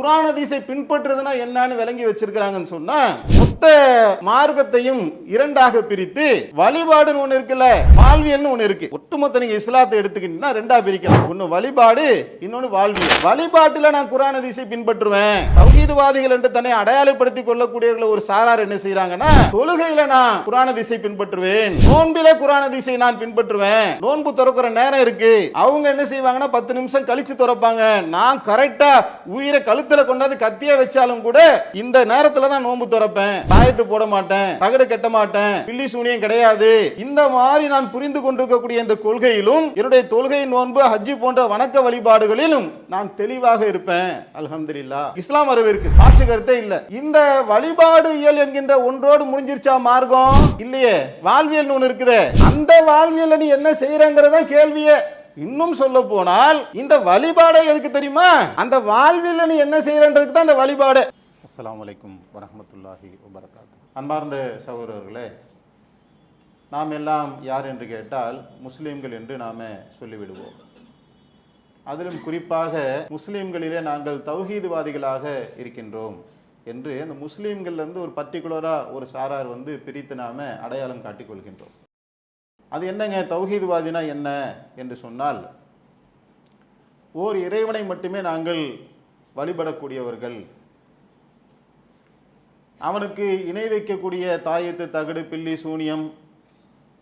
குர்ஆன் ஹதீஸை பின்பற்றுறதுனா என்னன்னு விளங்கி வச்சிருக்காங்கன்னு சொன்னா, மொத்த மார்க்கத்தையும் இரண்டாக பிரித்து வழிபாடுன்னு ஒண்ணு இருக்குல்ல, வாழ்வியல்னு ஒண்ணு இருக்கு. ஒட்டுமொத்த நீங்க இஸ்லாத்தை எடுத்துக்கிட்டீங்கன்னா ரெண்டா பிரிக்கலாம். ஒன்னு வழிபாடு, இன்னொன்னு வாழ்வியல். வழிபாட்டுல நான் குர்ஆன் ஹதீஸை பின்பற்றுவேன். தௌஹீத்வாதிகள் என்று தன்னை அடையாளப்படுத்திக் கொள்ளக்கூடியவர்கள் ஒரு சாரார் என்ன செய்யறாங்கன்னா, தொழுகையில நான் குர்ஆன் ஹதீஸை பின்பற்றுவேன், நோன்பில குர்ஆன் ஹதீஸை நான் பின்பற்றுவேன். நோன்பு திறக்கிற நேரம் இருக்கு, அவங்க என்ன செய்வாங்கன்னா 10 நிமிஷம் கழிச்சு திறப்பாங்க. நான் கரெக்டா உயிரை கழுத்துல கொண்டாந்து கத்திய வச்சாலும் கூட இந்த நேரத்துல தான் நோன்பு திறப்பேன், தாயத்து போட மாட்டேன், தகடு கட்ட மாட்டேன், பில்லி சூனியம் கிடையாது. இந்த மாதிரி நான் புரிந்து கொண்டிருக்கக்கூடிய இந்த கொள்கையிலும் என்னுடைய தொழுகை, நோன்பு, ஹஜ்ஜி போன்ற வணக்க வழிபாடுகளிலும் நான் தெளிவாக இருப்பேன். அல்ஹம்துலில்லாஹ். இஸ்லாம் வரவேற்கு மாற்று கருத்தே இல்ல. இந்த வழிபாடு இயல் என்கின்ற ஒன்றோடு முடிஞ்சிருச்சா மார்க்கம்? இல்லையே, வாழ்வியல் ஒன்று இருக்குது. அந்த வாழ்வியல் நீ என்ன செய்யறங்கிறத கேள்வியே. இன்னும் சொல்ல போனால் இந்த வழிபாடை எதுக்கு தெரியுமா? அந்த வாழ்வியல் நீ என்ன செய்யறன்றதுக்கு தான் அந்த வழிபாடு. அஸ்ஸலாமு அலைக்கும் வரஹ்மத்துல்லாஹி வபரகாத்துஹு. அன்பார்ந்த சகோதரர்களே, நாம் எல்லாம் யார் என்று கேட்டால் முஸ்லீம்கள் என்று நாம சொல்லிவிடுவோம். அதிலும் குறிப்பாக முஸ்லீம்களிலே நாங்கள் தௌஹீத்வாதிகளாக இருக்கின்றோம் என்று அந்த முஸ்லீம்கள்லேருந்து ஒரு பர்டிகுலராக ஒரு சாரார் பிரித்து நாம் அடையாளம் காட்டிக் கொள்கின்றோம். அது என்னங்க தௌஹீத்வாதினா என்ன என்று சொன்னால், ஓர் இறைவனை மட்டுமே நாங்கள் வழிபடக்கூடியவர்கள், அவனுக்கு இணை வைக்கக்கூடிய தாயத்து, தகடு, பில்லி, சூனியம்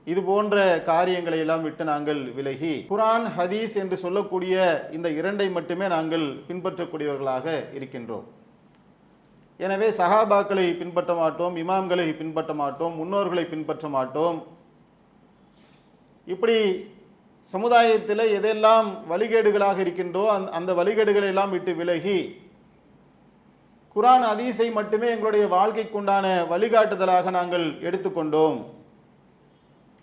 இது போன்ற காரியங்களை எல்லாம் விட்டு நாங்கள் விலகி குர்ஆன் ஹதீஸ் என்று சொல்லக்கூடிய இந்த இரண்டை மட்டுமே நாங்கள் பின்பற்றக்கூடியவர்களாக இருக்கின்றோம். எனவே சஹாபாக்களை பின்பற்ற மாட்டோம், இமாம்களை பின்பற்ற மாட்டோம், முன்னோர்களை பின்பற்ற மாட்டோம். இப்படி சமுதாயத்தில் எதெல்லாம் வழிகேடுகளாக இருக்கின்றோ அந்த வழிகேடுகளை எல்லாம் விட்டு விலகி குர்ஆன் ஹதீஸை மட்டுமே எங்களுடைய வாழ்க்கைக்குண்டான வழிகாட்டுதலாக நாங்கள் எடுத்துக்கொண்டோம்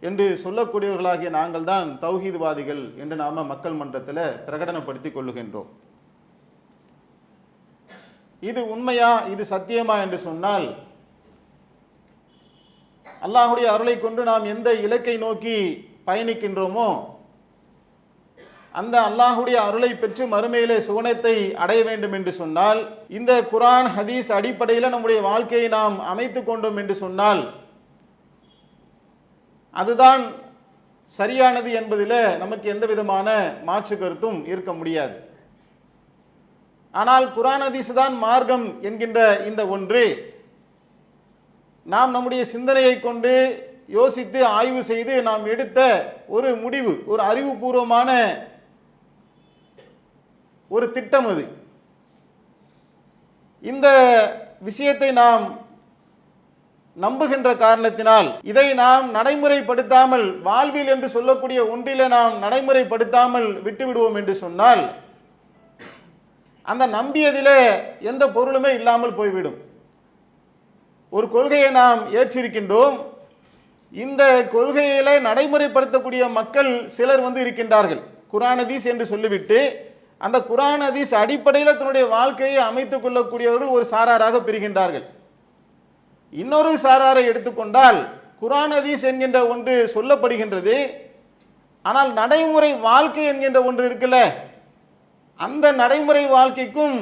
என்று சொல்லக்கூடியவர்களாகிய நாங்கள் தான் தௌஹீத்வாதிகள் என்று நாம மக்கள் மன்றத்தில் பிரகடனப்படுத்திக் கொள்ளுகின்றோம். இது உண்மையா, இது சத்தியமா என்று சொன்னால், அல்லாஹ்வுடைய அருளை கொண்டு நாம் எந்த இலக்கை நோக்கி பயணிக்கின்றோமோ அந்த அல்லாஹ்வுடைய அருளை பெற்று மறுமையிலே சுவனத்தை அடைய வேண்டும் என்று சொன்னால், இந்த குர்ஆன் ஹதீஸ் அடிப்படையில் நம்முடைய வாழ்க்கையை நாம் அமைத்து கொண்டோம் என்று சொன்னால் அதுதான் சரியானது என்பதில் நமக்கு எந்த விதமான மாற்று கருத்தும் இருக்க முடியாது. ஆனால் குர்ஆன் ஹதீஸ் தான் மார்க்கம் என்கின்ற இந்த ஒன்று நாம் நம்முடைய சிந்தனையை கொண்டு யோசித்து ஆய்வு செய்து நாம் எடுத்த ஒரு முடிவு, ஒரு அறிவுபூர்வமான ஒரு திட்டம். அது இந்த விஷயத்தை நாம் நம்புகின்ற காரணத்தினால் இதை நாம் நடைமுறைப்படுத்தாமல், வாழ்வில் என்று சொல்லக்கூடிய ஒன்றிலே நாம் நடைமுறைப்படுத்தாமல் விட்டுவிடுவோம் என்று சொன்னால் அந்த நம்பியதிலே எந்த பொருளுமே இல்லாமல் போய்விடும். ஒரு கொள்கையை நாம் ஏற்றிருக்கின்றோம், இந்த கொள்கையிலே நடைமுறைப்படுத்தக்கூடிய மக்கள் சிலர் இருக்கின்றார்கள். குர்ஆன் ஹதீஸ் என்று சொல்லிவிட்டு அந்த குர்ஆன் ஹதீஸ் அடிப்படையில் தன்னுடைய வாழ்க்கையை அமைத்துக் கொள்ளக்கூடியவர்கள் ஒரு சாராராக பிரிகின்றார்கள். இன்னொரு சாராரை எடுத்துக்கொண்டால் குர்ஆன் ஹதீஸ் என்கின்ற ஒன்று சொல்லப்படுகின்றது, ஆனால் நடைமுறை வாழ்க்கை என்கின்ற ஒன்று இருக்குல்ல, அந்த நடைமுறை வாழ்க்கைக்கும்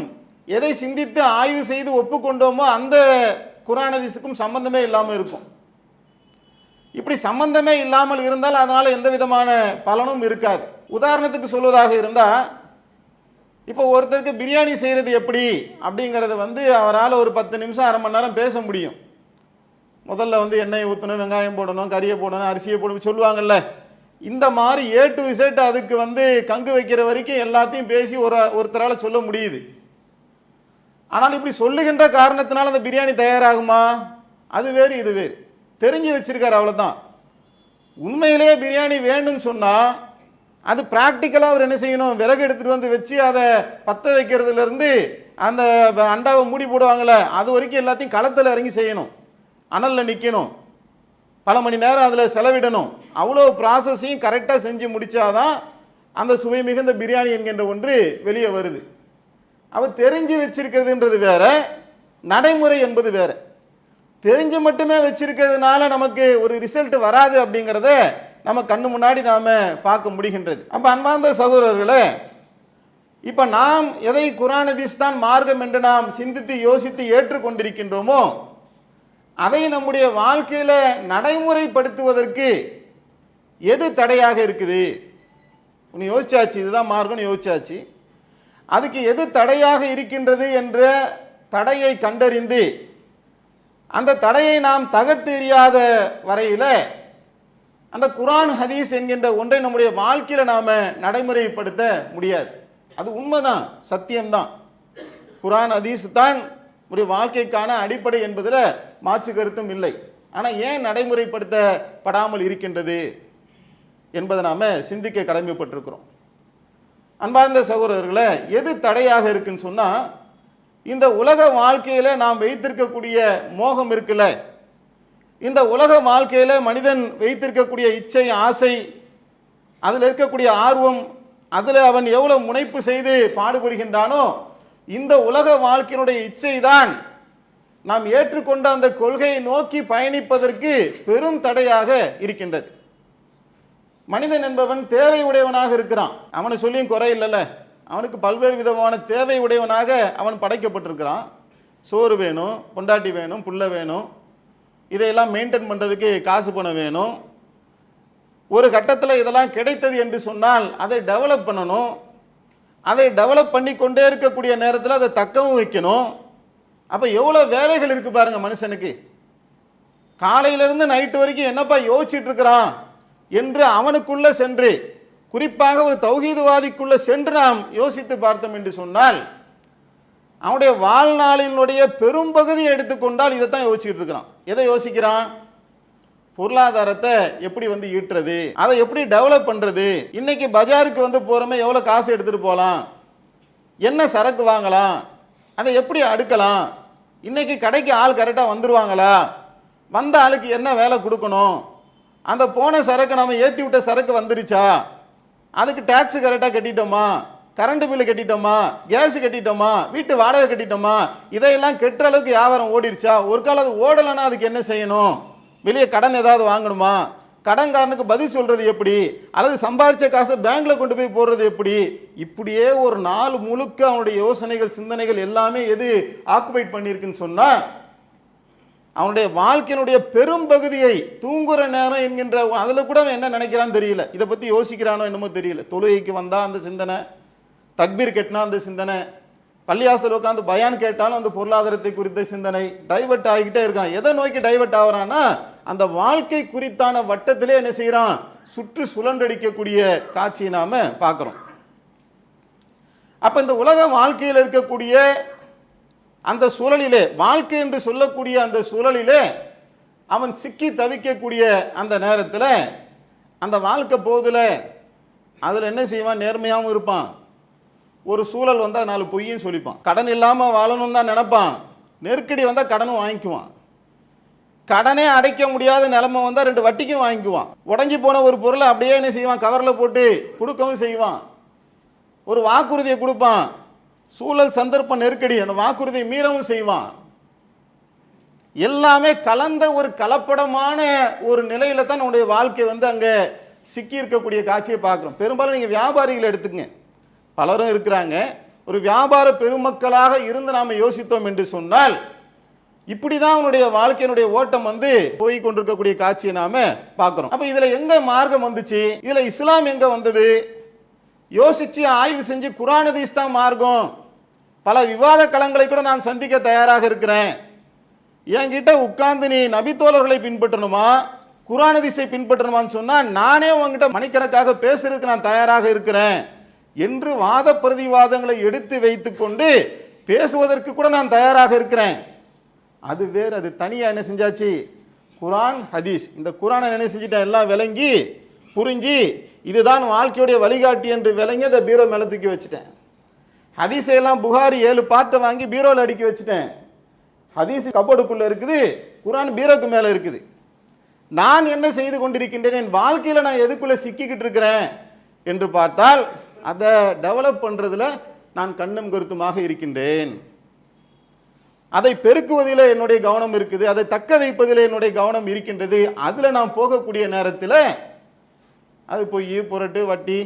எதை சிந்தித்து ஆய்வு செய்து ஒப்புக்கொண்டோமோ அந்த குர்ஆன் ஹதீஸுக்கும் சம்பந்தமே இல்லாமல் இருக்கும். இப்படி சம்பந்தமே இல்லாமல் இருந்தால் அதனால் எந்த விதமான பலனும் இருக்காது. உதாரணத்துக்கு சொல்வதாக இருந்தால், இப்போ ஒருத்தருக்கு பிரியாணி செய்கிறது எப்படி அப்படிங்கிறத அவரால் ஒரு 10 நிமிஷம் அரை மணி நேரம் பேச முடியும். முதல்ல எண்ணெயை ஊற்றணும், வெங்காயம் போடணும், கறியை போடணும், அரிசியை போடணும் சொல்லுவாங்கல்ல. இந்த மாதிரி A to Z அதுக்கு கங்கு வைக்கிற வரைக்கும் எல்லாத்தையும் பேசி ஒருத்தரால் சொல்ல முடியுது. ஆனால் இப்படி சொல்லுகின்ற காரணத்தினால அந்த பிரியாணி தயாராகுமா? அது வேறு, இது வேறு. தெரிஞ்சு வச்சிருக்காரு, அவ்வளோதான். உண்மையிலேயே பிரியாணி வேணும்னு சொன்னால் அது ப்ராக்டிக்கலாக அவர் என்ன செய்யணும், விறகு எடுத்துகிட்டு வச்சு அதை பற்ற வைக்கிறதுலேருந்து அந்த அண்டாவை மூடி போடுவாங்கள்ல, அது வரைக்கும் எல்லாத்தையும் களத்தில் இறங்கி செய்யணும், அனலில் நிற்கணும், பல மணி நேரம் அதில் செலவிடணும். அவ்வளோ ப்ராசஸையும் கரெக்டாக செஞ்சு முடித்தாதான் அந்த சுவை மிகுந்த பிரியாணி என்கின்ற ஒன்று வெளியே வருது. அவர் தெரிஞ்சு வச்சிருக்கிறதுன்றது வேற, நடைமுறை என்பது வேற. தெரிஞ்சு மட்டுமே வச்சிருக்கிறதுனால நமக்கு ஒரு ரிசல்ட் வராது அப்படிங்கிறத நம்ம கண்ணு முன்னாடி நாம் பார்க்க முடிகின்றது. அப்போ அன்பார்ந்த சகோதரர்களே, இப்போ நாம் எதை குர்ஆன் ஹதீஸ் தான் மார்க்கம் என்று நாம் சிந்தித்து யோசித்து ஏற்றுக்கொண்டிருக்கின்றோமோ அதை நம்முடைய வாழ்க்கையில் நடைமுறைப்படுத்துவதற்கு எது தடையாக இருக்குது? ஒன்று யோசிச்சாச்சு, இதுதான் மார்க்கம்னு யோசிச்சாச்சு. அதுக்கு எது தடையாக இருக்கின்றது என்ற தடையை கண்டறிந்து அந்த தடையை நாம் தகர்த்து எறியாத வரையில் அந்த குர்ஆன் ஹதீஸ் என்கின்ற ஒன்றை நம்முடைய வாழ்க்கையில் நாம் நடைமுறைப்படுத்த முடியாது. அது உண்மைதான், சத்தியம்தான். குர்ஆன் ஹதீஸ் தான் நம்முடைய வாழ்க்கைக்கான அடிப்படை என்பதில் மாற்று கருத்தும் இல்லை. ஆனால் ஏன் நடைமுறைப்படுத்தப்படாமல் இருக்கின்றது என்பதை நாம் சிந்திக்க கடமைப்பட்டிருக்கிறோம். அன்பார்ந்த சகோதரர்களே, எது தடையாக இருக்குன்னு சொன்னால், இந்த உலக வாழ்க்கையில் நாம் வைத்திருக்கக்கூடிய மோகம் இருக்குல்ல, இந்த உலக வாழ்க்கையில் மனிதன் வைத்திருக்கக்கூடிய இச்சை, ஆசை, அதில் இருக்கக்கூடிய ஆர்வம், அதில் அவன் எவ்வளோ முனைப்பு செய்து பாடுபடுகின்றானோ, இந்த உலக வாழ்க்கையினுடைய இச்சை தான் நாம் ஏற்றுக்கொண்ட அந்த கொள்கையை நோக்கி பயணிப்பதற்கு பெரும் தடையாக இருக்கின்றது. மனிதன் என்பவன் தேவை உடையவனாக இருக்கிறான். அவனை சொல்லியும் குறை இல்லைல்ல, அவனுக்கு பல்வேறு விதமான தேவை உடையவனாக அவன் படைக்கப்பட்டிருக்கிறான். சோறு வேணும், பொண்டாட்டி வேணும், புள்ள வேணும், இதையெல்லாம் மெயின்டைன் பண்ணுறதுக்கு காசு பணம் வேணும். ஒரு கட்டத்தில் இதெல்லாம் கிடைத்தது என்று சொன்னால் அதை டெவலப் பண்ணணும். அதை டெவலப் பண்ணி கொண்டே இருக்கக்கூடிய நேரத்தில் அதை தக்கவும் வைக்கணும். அப்போ எவ்வளோ வேலைகள் இருக்குது பாருங்கள் மனுஷனுக்கு. காலையிலேருந்து நைட்டு வரைக்கும் என்னப்பா யோசிச்சுட்டு இருக்கிறான் என்று அவனுக்குள்ளே சென்று, குறிப்பாக ஒரு தௌஹீதுவாதிக்குள்ளே சென்று நாம் யோசித்து பார்த்தோம் என்று சொன்னால், அவனுடைய வாழ்நாளினுடைய பெரும்பகுதியை எடுத்துக்கொண்டால் இதைத்தான் யோசிச்சுட்டு இருக்கிறான். எதை யோசிக்கிறான்? பொருளாதாரத்தை எப்படி ஈட்டுறது, அதை எப்படி டெவலப் பண்ணுறது, இன்னைக்கு பஜாருக்கு போகிறோமே எவ்வளோ காசு எடுத்துகிட்டு போகலாம், என்ன சரக்கு வாங்கலாம், அதை எப்படி அடுக்கலாம், இன்னைக்கு கடைக்கு ஆள் கரெக்டாக வந்துடுவாங்களா, வந்த ஆளுக்கு என்ன வேலை கொடுக்கணும், அந்த போன சரக்கு நம்ம ஏற்றி விட்ட சரக்கு வந்துருச்சா, அதுக்கு டேக்ஸ் கரெக்டாக கட்டிட்டோமா, கரண்ட் பில்லு கட்டிட்டோமா, கேஸ் கட்டிட்டோமா, வீட்டு வாடகை கட்டிட்டோமா, இதையெல்லாம் கெட்டுற அளவுக்கு வியாபாரம் ஓடிடுச்சா, ஒரு காலம் அது ஓடலைன்னா அதுக்கு என்ன செய்யணும், வெளியே கடன் ஏதாவது வாங்கணுமா, கடன்காரனுக்கு பதில் சொல்கிறது எப்படி, அல்லது சம்பாதிச்ச காசை பேங்க்கில் கொண்டு போய் போடுறது எப்படி, இப்படியே ஒரு நாள் முழுக்க அவனுடைய யோசனைகள், சிந்தனைகள் எல்லாமே எது ஆக்குபைட் பண்ணியிருக்குன்னு சொன்னால், அவனுடைய வாழ்க்கையினுடைய பெரும் பகுதியை தூங்குற நேரம் என்கின்ற அதில் கூட அவன் என்ன நினைக்கிறான்னு தெரியல, இதை பற்றி யோசிக்கிறானோ என்னமோ தெரியல. தொழுகைக்கு வந்தால் அந்த சிந்தனை, தக்பீர் கட்டினா அந்த சிந்தனை, பள்ளியாசல் உட்காந்து பயான் கேட்டாலும் அந்த பொருளாதாரத்தை குறித்த சிந்தனை, டைவர்ட் ஆகிக்கிட்டே இருக்கான். எதை நோக்கி டைவர்ட் ஆகிறான்னா, அந்த வாழ்க்கை குறித்தான வட்டத்திலே என்ன செய்கிறான், சுற்று சுழன்றடிக்கக்கூடிய காட்சியை நாம் பார்க்குறோம். அப்போ இந்த உலக வாழ்க்கையில் இருக்கக்கூடிய அந்த சூழலிலே, வாழ்க்கை என்று சொல்லக்கூடிய அந்த சூழலிலே அவன் சிக்கி தவிக்கக்கூடிய அந்த நேரத்தில், அந்த வாழ்க்கை போதில் அதில் என்ன செய்வான், நேர்மையாகவும் இருப்பான். ஒரு சூழல் வந்தால் 4 பொய்யும் சொல்லிப்பான். கடன் இல்லாமல் வாழணும் தான் நினைப்பான், நெருக்கடி வந்தால் கடனும் வாங்கிக்குவான். கடனே அடைக்க முடியாத நிலைமை வந்தால் 2 வட்டிக்கும் வாங்கிக்குவான். உடஞ்சி போன ஒரு பொருளை அப்படியே என்ன செய்வான், கவரில் போட்டு கொடுக்கவும் செய்வான். ஒரு வாக்குறுதியை கொடுப்பான், சூழல் சந்தர்ப்ப நெருக்கடி, அந்த வாக்குறுதியை மீறவும் செய்வான். எல்லாமே கலந்த ஒரு கலப்படமான ஒரு நிலையில தான் நம்முடைய வாழ்க்கை அங்கே சிக்கி இருக்கக்கூடிய காட்சியை பார்க்குறோம். பெரும்பாலும் நீங்கள் வியாபாரிகளை எடுத்துக்கங்க, பலரும் இருக்கிறாங்க. ஒரு வியாபார பெருமக்களாக இருந்து நாம் யோசித்தோம் என்று சொன்னால், இப்படி தான் அவனுடைய வாழ்க்கையினுடைய ஓட்டம் போய் கொண்டிருக்கக்கூடிய காட்சியை நாம பார்க்கிறோம். அப்ப இதுல எங்க மார்க்கம் வந்துச்சு, இதுல இஸ்லாம் எங்க வந்தது, யோசிச்சு ஆய்வு செஞ்சு குர்ஆன் ஹதீஸ் தான் மார்க்கம். பல விவாத களங்களை கூட நான் சந்திக்க தயாராக இருக்கிறேன். என்கிட்ட உட்கார்ந்து நீ நபித்தோழர்களை பின்பற்றணுமா, குர்ஆன் ஹதீஸை பின்பற்றணுமான்னு சொன்னா, நானே உங்ககிட்ட மணிக்கணக்காக பேசுறதுக்கு நான் தயாராக இருக்கிறேன் என்று வாத பிரதிவாதங்களை எடுத்து வைத்து கொண்டு பேசுவதற்கு கூட நான் தயாராக இருக்கிறேன். அது வேறு, அது தனியாக என்ன செஞ்சாச்சு, குர்ஆன் ஹதீஸ், இந்த குர்ஆனை என்ன செஞ்சுட்டேன், எல்லாம் விளங்கி புரிஞ்சு இதுதான் வாழ்க்கையுடைய வழிகாட்டி என்று விளங்கி அதை பீரோ மேலே தூக்கி வச்சுட்டேன். ஹதீஸையெல்லாம் புகாரி 7 பார்ட்டை வாங்கி பீரோவில் அடுக்கி வச்சுட்டேன். ஹதீஸ் கபோர்டுக்குள்ளே இருக்குது, குர்ஆன் பீரோக்கு மேலே இருக்குது. நான் என்ன செய்து கொண்டிருக்கின்றேன், என் வாழ்க்கையில் நான் எதுக்குள்ளே சிக்கிக்கிட்டு இருக்கிறேன் என்று பார்த்தால், அதை டெவலப் பண்ணுறதுல நான் கண்ணும் கருத்துமாக இருக்கின்றேன். அதை பெருக்குவதில் என்னுடைய கவனம் இருக்குது, அதை தக்க வைப்பதில் என்னுடைய கவனம் இருக்கின்றது. அதில் நான் போகக்கூடிய நேரத்தில் அது பொய், புரட்டு, வட்டி,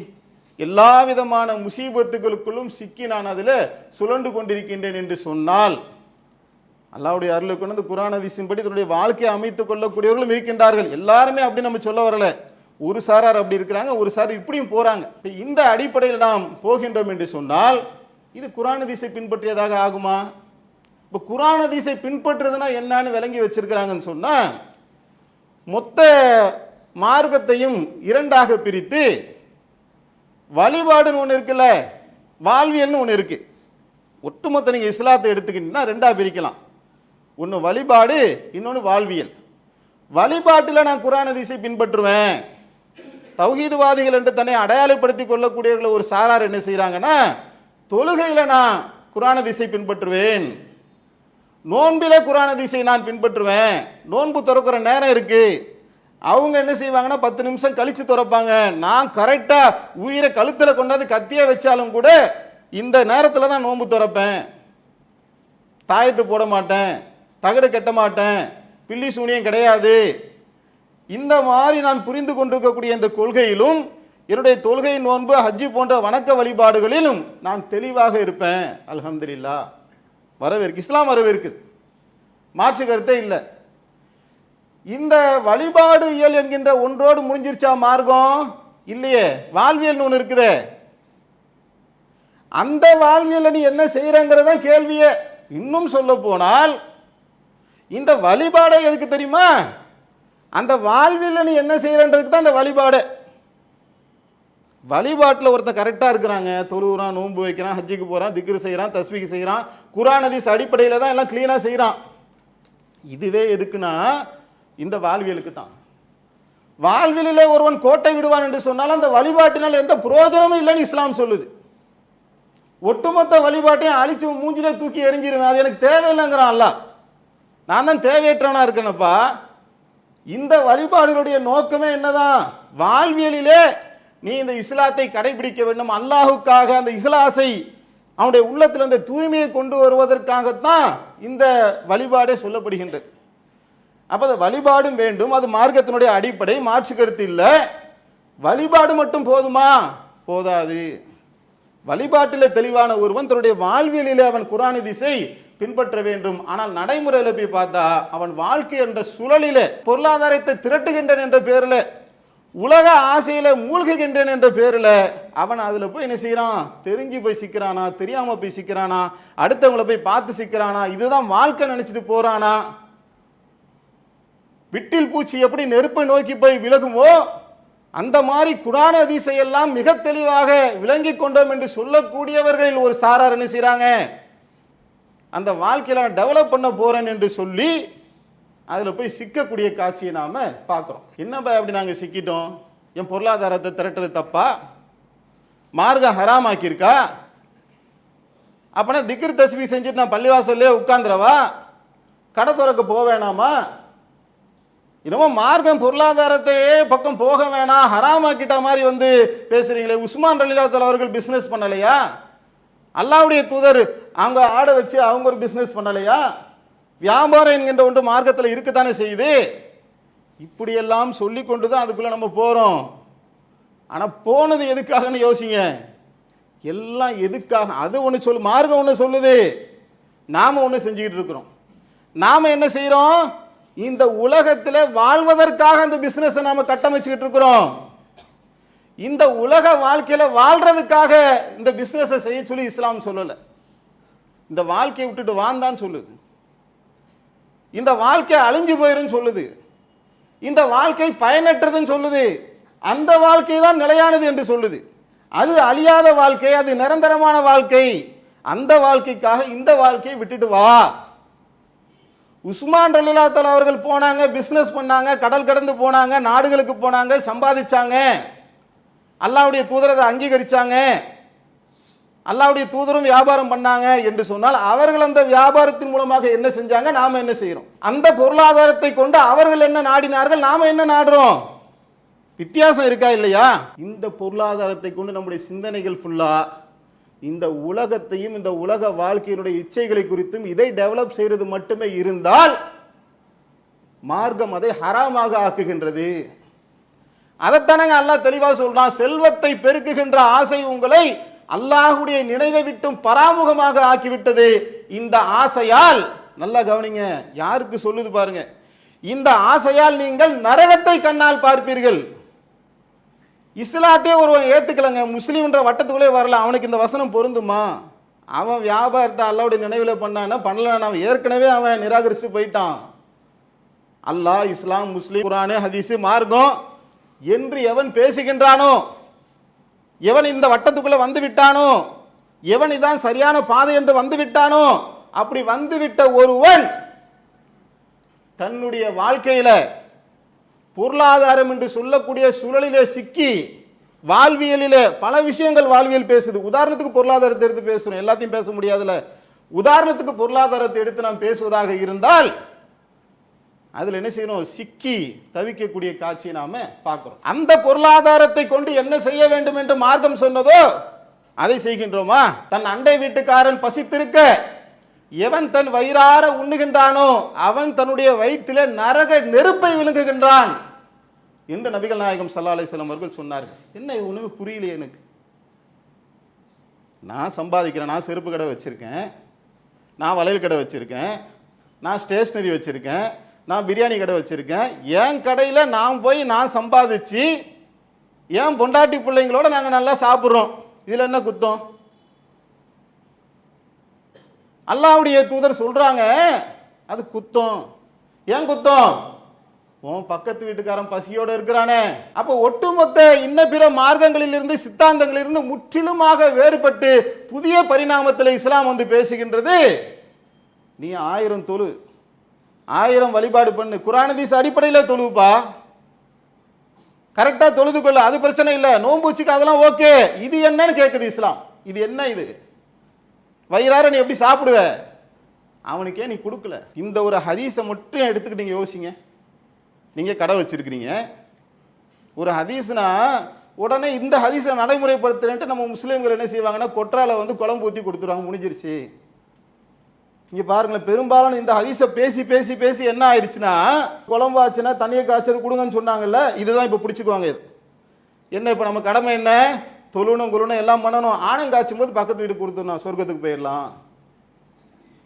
எல்லா விதமான முசீபத்துகளுக்குள்ளும் சிக்கி நான் அதில் சுழண்டு கொண்டிருக்கின்றேன் என்று சொன்னால், அல்லாஹ்வுடைய அருளை கொண்டு குர்ஆன் ஹதீஸின்படி தன்னுடைய வாழ்க்கையை அமைத்துக் கொள்ளக்கூடியவர்களும் இருக்கின்றார்கள். எல்லாருமே அப்படி நம்ம சொல்ல வரல. ஒரு சாரார் அப்படி இருக்கிறாங்க, ஒரு சாரார் இப்படியும் போறாங்க. இந்த அடிப்படையில் நாம் போகின்றோம் என்று சொன்னால் இது குர்ஆன் ஹதீஸை பின்பற்றியதாக ஆகுமா? இப்போ குர்ஆன் ஹதீஸை பின்பற்றுறதுனா என்னன்னு விளங்கி வச்சிருக்கிறாங்கன்னு சொன்னா, மொத்த மார்க்கத்தையும் இரண்டாக பிரித்து வழிபாடுன்னு ஒன்று இருக்குல்ல, வாழ்வியல்னு ஒன்று இருக்கு. ஒட்டுமொத்த நீங்கள் இஸ்லாத்தை எடுத்துக்கிட்டீங்கன்னா ரெண்டாக பிரிக்கலாம். ஒன்று வழிபாடு, இன்னொன்று வாழ்வியல். வழிபாட்டில் நான் குர்ஆன் ஹதீஸை பின்பற்றுவேன். தௌஹீதுவாதிகள் என்று தன்னை அடையாளப்படுத்திக் கொள்ளக்கூடியவர்கள் ஒரு சாரார் என்ன செய்கிறாங்கன்னா, தொழுகையில் நான் குர்ஆன் ஹதீஸை பின்பற்றுவேன், நோன்பில குர்ஆன் ஹதீஸை நான் பின்பற்றுவேன். நோன்பு திறக்கிற நேரம் இருக்கு, அவங்க என்ன செய்வாங்கன்னா 10 நிமிஷம் கழிச்சு திறப்பாங்க. நான் கரெக்டாக உயிரை கழுத்தில் கொண்டாந்து கத்தியே வச்சாலும் கூட இந்த நேரத்தில் தான் நோன்பு திறப்பேன், தாயத்து போட மாட்டேன், தகடு கட்ட மாட்டேன், பில்லி சூனியம் கிடையாது. இந்த மாதிரி நான் புரிந்து கொண்டிருக்கக்கூடிய இந்த கொள்கையிலும் என்னுடைய தொழுகை, நோன்பு, ஹஜ்ஜு போன்ற வணக்க வழிபாடுகளிலும் நான் தெளிவாக இருப்பேன். அல்ஹம்துலில்லாஹ். வரவேற்கு, இஸ்லாம் வரவேற்குது, மாற்று கருத்தே இல்லை. இந்த வழிபாடு இயல் என்கின்ற ஒன்றோடு முடிஞ்சிருச்சா மார்க்கம்? இல்லையே. வாழ்வியல் ஒன்று இருக்குதே, அந்த வாழ்வியல் நீ என்ன செய்யறங்கிறத கேள்வியே. இன்னும் சொல்ல போனால் இந்த வழிபாடை எதுக்கு தெரியுமா? அந்த வாழ்வியல் நீ என்ன செய்யறன்றதுக்கு தான் இந்த வழிபாடு. வழிபாட்டில் ஒருத்தன் கரெக்டாக இருக்கிறாங்க, தொழுகிறான், நோன்பு வைக்கிறான், ஹஜ்ஜுக்கு போகிறான், திக்ரு செய்கிறான், தஸ்பீக் செய்கிறான், குர்ஆன் ஹதீஸ் அடிப்படையில் தான் எல்லாம் க்ளீனாக செய்கிறான். இதுவே எதுக்குன்னா இந்த வாழ்வியலுக்கு தான். வாழ்வியலிலே ஒருவன் கோட்டை விடுவான் என்று சொன்னால் அந்த வழிபாட்டினால் எந்த பிரயோஜனமும் இல்லைன்னு இஸ்லாம் சொல்லுது. ஒட்டுமொத்த வழிபாட்டையும் அழிச்சு மூஞ்சிலே தூக்கி எரிஞ்சிருவேன், அது எனக்கு தேவையில்லைங்கிறான் அல்லாஹ். நான் தான் தேவையற்றவனா இருக்கேனப்பா. இந்த வழிபாடுகளுடைய நோக்கமே என்னதான்? வாழ்வியலிலே நீ இந்த இஸ்லாத்தை கடைபிடிக்க வேண்டும், அல்லாஹுக்காக அந்த இஹ்லாஸை அவனுடைய உள்ளத்தில் அந்த தூய்மையை கொண்டு வருவதற்காகத்தான் இந்த வழிபாடே சொல்லப்படுகின்றது. அப்போ அந்த வழிபாடும் வேண்டும், அது மார்க்கத்தினுடைய அடிப்படை, மாற்று கருத்து இல்லை. வழிபாடு மட்டும் போதுமா? போதாது. வழிபாட்டில் தெளிவான ஒருவன் தன்னுடைய வாழ்வியலிலே அவன் குர்ஆன் ஹதீஸை பின்பற்ற வேண்டும். ஆனால் நடைமுறையில் போய் பார்த்தா அவன் வாழ்க்கை என்ற சுழலிலே பொருளாதாரத்தை திரட்டுகின்றன என்ற பேரில், உலக ஆசையில மூழ்குகின்றன என்ற பேரில் அவன் அதில் போய் என்ன செய்யறான்? தெரிஞ்சு போய் சிக்கிறானா, தெரியாம போய் சிக்கிறானா, அடுத்தவங்களை போய் பார்த்து சிக்கிறானா, இதுதான் வாழ்க்கை நினைச்சிட்டு போறானா? விட்டில் பூச்சி எப்படி நெருப்பை நோக்கி போய் விலகுமோ அந்த மாதிரி குர்ஆன் ஹதீஸை எல்லாம் மிக தெளிவாக விளங்கி கொண்டோம் என்று சொல்லக்கூடியவர்களில் ஒரு சாரார் என்ன செய்றாங்க? அந்த வாழ்க்கையில டெவலப் பண்ண போறேன் என்று சொல்லி அதில் போய் சிக்கக்கூடிய காட்சியை நாம பார்க்குறோம். என்னப்பா அப்படி நாங்கள் சிக்கிட்டோம்? என் பொருளாதாரத்தை திரட்டுறது தப்பா? மார்க்கம் ஹராமாக்கியிருக்கா? அப்பனா திக்ர் தஸ்பீஹ் செஞ்சுட்டு நான் பள்ளிவாசல்லே உட்கார்ந்துறவா? கடை திறக்க போக வேணாமா? இன்னமோ மார்க்கம் பொருளாதாரத்தையே பக்கம் போக வேணாம் ஹராமாக்கிட்ட மாதிரி வந்து பேசுறீங்களே. உஸ்மான் ரலியல்லாஹு தஆலா அவர்கள் பிஸ்னஸ் பண்ணலையா? அல்லாஹ்வுடைய தூதர் அவங்க ஆடை வச்சு அவங்க ஒரு பிஸ்னஸ் பண்ணலையா? வியாபாரம் என்கின்ற ஒன்று மார்க்கத்தில் இருக்குத்தானே செய்யுது. இப்படியெல்லாம் சொல்லி கொண்டு தான் அதுக்குள்ளே நம்ம போகிறோம். ஆனால் போனது எதுக்காகன்னு யோசிங்க. எல்லாம் எதுக்காக? அது ஒன்று சொல்லு, மார்க்கம் ஒன்று சொல்லுது, நாம் ஒன்று செஞ்சுக்கிட்டு இருக்கிறோம். நாம் என்ன செய்கிறோம்? இந்த உலகத்தில் வாழ்வதற்காக அந்த பிஸ்னஸை நாம் கட்டமைச்சுக்கிட்டு இருக்கிறோம். இந்த உலக வாழ்க்கையில் வாழ்றதுக்காக இந்த பிஸ்னஸை செய்ய சொல்லி இஸ்லாம் சொல்லலை. இந்த வாழ்க்கையை விட்டுட்டு வாழ்ந்தான்னு சொல்லுது. இந்த வாழ்க்கை அழிஞ்சு போயிருன்னு சொல்லுது. இந்த வாழ்க்கை பயனற்றதுன்னு சொல்லுது. அந்த வாழ்க்கை தான் நிலையானது என்று சொல்லுது. அது அழியாத வாழ்க்கை, அது நிரந்தரமான வாழ்க்கை. அந்த வாழ்க்கைக்காக இந்த வாழ்க்கையை விட்டுட்டு வா. உஸ்மான் ரலியல்லாஹு தஆலா அவர்கள் போனாங்க, பிஸ்னஸ் பண்ணாங்க, கடல் கடந்து போனாங்க, நாடுகளுக்கு போனாங்க, சம்பாதிச்சாங்க. அல்லாஹ்வுடைய தூதர் அதை அங்கீகரிச்சாங்க. அல்லாஹ்வுடைய தூதரும் வியாபாரம் பண்ணாங்க என்று சொன்னால் அவர்கள் அந்த வியாபாரத்தின் மூலமாக என்ன செஞ்சாங்க? நாம என்ன செய்யறோம்? அந்த பொருளாதாரத்தை கொண்டு அவர்கள் என்ன நாடினார்கள், நாம என்ன நாடுறோம்? வித்தியாசம் இருக்கா இல்லையா? இந்த பொருளாதாரத்தை கொண்டு நம்முடைய சிந்தனைகள் ஃபுல்லா இந்த உலகத்தையும் இந்த உலக வாழ்க்கையினுடைய இச்சைகளை குறித்தும் இதை டெவலப் செய்யறது மட்டுமே இருந்தால் மார்க்கம் அதை ஹராமாக ஆக்குகின்றது. அதைத்தானங்க அல்லாஹ் தெளிவா சொல்றான், செல்வத்தை பெருக்குகின்ற ஆசை உங்களை அல்லாஹ்வுடைய நினைவை விட்டும் பராமுகமாக ஆக்கிவிட்டது. இந்த ஆசையால், நல்லா கவனிங்க, யாருக்கு சொல்லுது பாருங்க, இந்த ஆசையால் நீங்கள் நரகத்தை கண்ணால் பார்ப்பீர்கள். இஸ்லாத்தையே ஒருவன் ஏத்துக்கலங்க, முஸ்லீம்ன்ற வட்டத்துக்குள்ளே வரல, அவனுக்கு இந்த வசனம் பொருந்துமா? அவன் வியாபாரத்தை அல்லாஹ்வுடைய நினைவில் பண்ணானா பண்ணலன்னா ஏற்கனவே அவன் நிராகரிச்சு போயிட்டான். அல்லாஹ், இஸ்லாம், முஸ்லீம், குர்ஆன், ஹதீஸ், மார்க்கம் என்று எவன் பேசுகின்றானோ, எவன் இந்த வட்டத்துக்குள்ள வந்து விட்டானோ, எவன் இதான் சரியான பாதை என்று வந்து விட்டானோ, அப்படி வந்துவிட்ட ஒருவன் தன்னுடைய வாழ்க்கையில பொருளாதாரம் என்று சொல்லக்கூடிய சூழலிலே சிக்கி வாழ்வியலிலே பல விஷயங்கள் வாழ்வியல் பேசுது. உதாரணத்துக்கு பொருளாதாரத்தை எடுத்து பேசணும், எல்லாத்தையும் பேச முடியாதுல. உதாரணத்துக்கு பொருளாதாரத்தை எடுத்து நாம் பேசுவதாக இருந்தால் அதுல என்ன செய்யணும், சிக்கி தவிக்கக்கூடிய காட்சியை நாம பார்க்கிறோம். அந்த பொருளாதாரத்தை கொண்டு என்ன செய்ய வேண்டும் என்று மார்க்கம் சொன்னதோ அதை செய்கின்றோமா? தன் அண்டை வீட்டுக்காரன் பசித்திருக்க எவன் தன் வயிறார உண்ணுகின்றானோ அவன் தன்னுடைய வயிற்றிலே நரக நெருப்பை விழுங்குகின்றான் என்று நபிகள் நாயகம் ஸல்லல்லாஹு அலைஹி வஸல்லம் அவர்கள் சொன்னார்கள். என்ன ஒண்ணுமே புரியலையே எனக்கு. நான் சம்பாதிக்கிறேன், நான் செருப்பு கடை வச்சிருக்கேன், நான் வளையல் கடை வச்சிருக்கேன், நான் ஸ்டேஷனரி வச்சிருக்கேன், நான் பிரியாணி கடை வச்சிருக்கேன். என் கடையில் நான் போய் நான் சம்பாதிச்சு என் பொண்டாட்டி பிள்ளைங்களோட நாங்கள் நல்லா சாப்பிட்றோம். இதில் என்ன குத்தம்? அல்லாஹ்வுடைய தூதர் சொல்றாங்க அது குத்தம். ஏன் குத்தம்? உன் பக்கத்து வீட்டுக்காரன் பசியோட இருக்கிறானே. அப்ப ஒட்டுமொத்த இன்ன பிற மார்க்கங்களிலிருந்து சித்தாந்தங்களிலிருந்து முற்றிலுமாக வேறுபட்டு புதிய பரிணாமத்தில் இஸ்லாம் வந்து பேசுகின்றது. நீ 1000 தொழு, 1000 வழிபாடு பண்ணு, குர்ஆன் ஹதீஸ் அடிப்படையில் தொழுப்பா, கரெக்டா தொழுது கொள்ள, அது பிரச்சனை இல்லை. நோன்பு வச்சுக்க, அதெல்லாம் ஓகே. இது என்னன்னு கேட்குது இஸ்லாம். இது என்ன? இது வயிறார நீ எப்படி சாப்பிடுவ? அவனுக்கே நீ கொடுக்கல. இந்த ஒரு ஹதீஸை மட்டும் எடுத்துக்கிட்டு நீங்க யோசிங்க. நீங்க கடை வச்சிருக்கிறீங்க, ஒரு ஹதீஸ்னா உடனே இந்த ஹதீஸை நடைமுறைப்படுத்துறேன்ட்டு நம்ம முஸ்லீம்கள் என்ன செய்வாங்கன்னா கொற்றால வந்து குழம்பு ஊற்றி கொடுத்துருவாங்க, முடிஞ்சிருச்சு. இங்க பாருங்களேன், பெரும்பாலும் இந்த ஹதீஸை பேசி பேசி பேசி என்ன ஆயிடுச்சுன்னா, குழம்பு ஆச்சுன்னா தண்ணியை காய்ச்சது கொடுங்கன்னு சொன்னாங்கல்ல, இதுதான் இப்போ பிடிச்சிக்குவாங்க. இது என்ன? இப்போ நம்ம கடமை என்ன? தொழுணும் குழுணும் எல்லாம் பண்ணணும். ஆணம் காய்ச்சும் போது பக்கத்து வீட்டுக்கு கொடுத்துடணும், சொர்க்கத்துக்கு போயிடலாம்.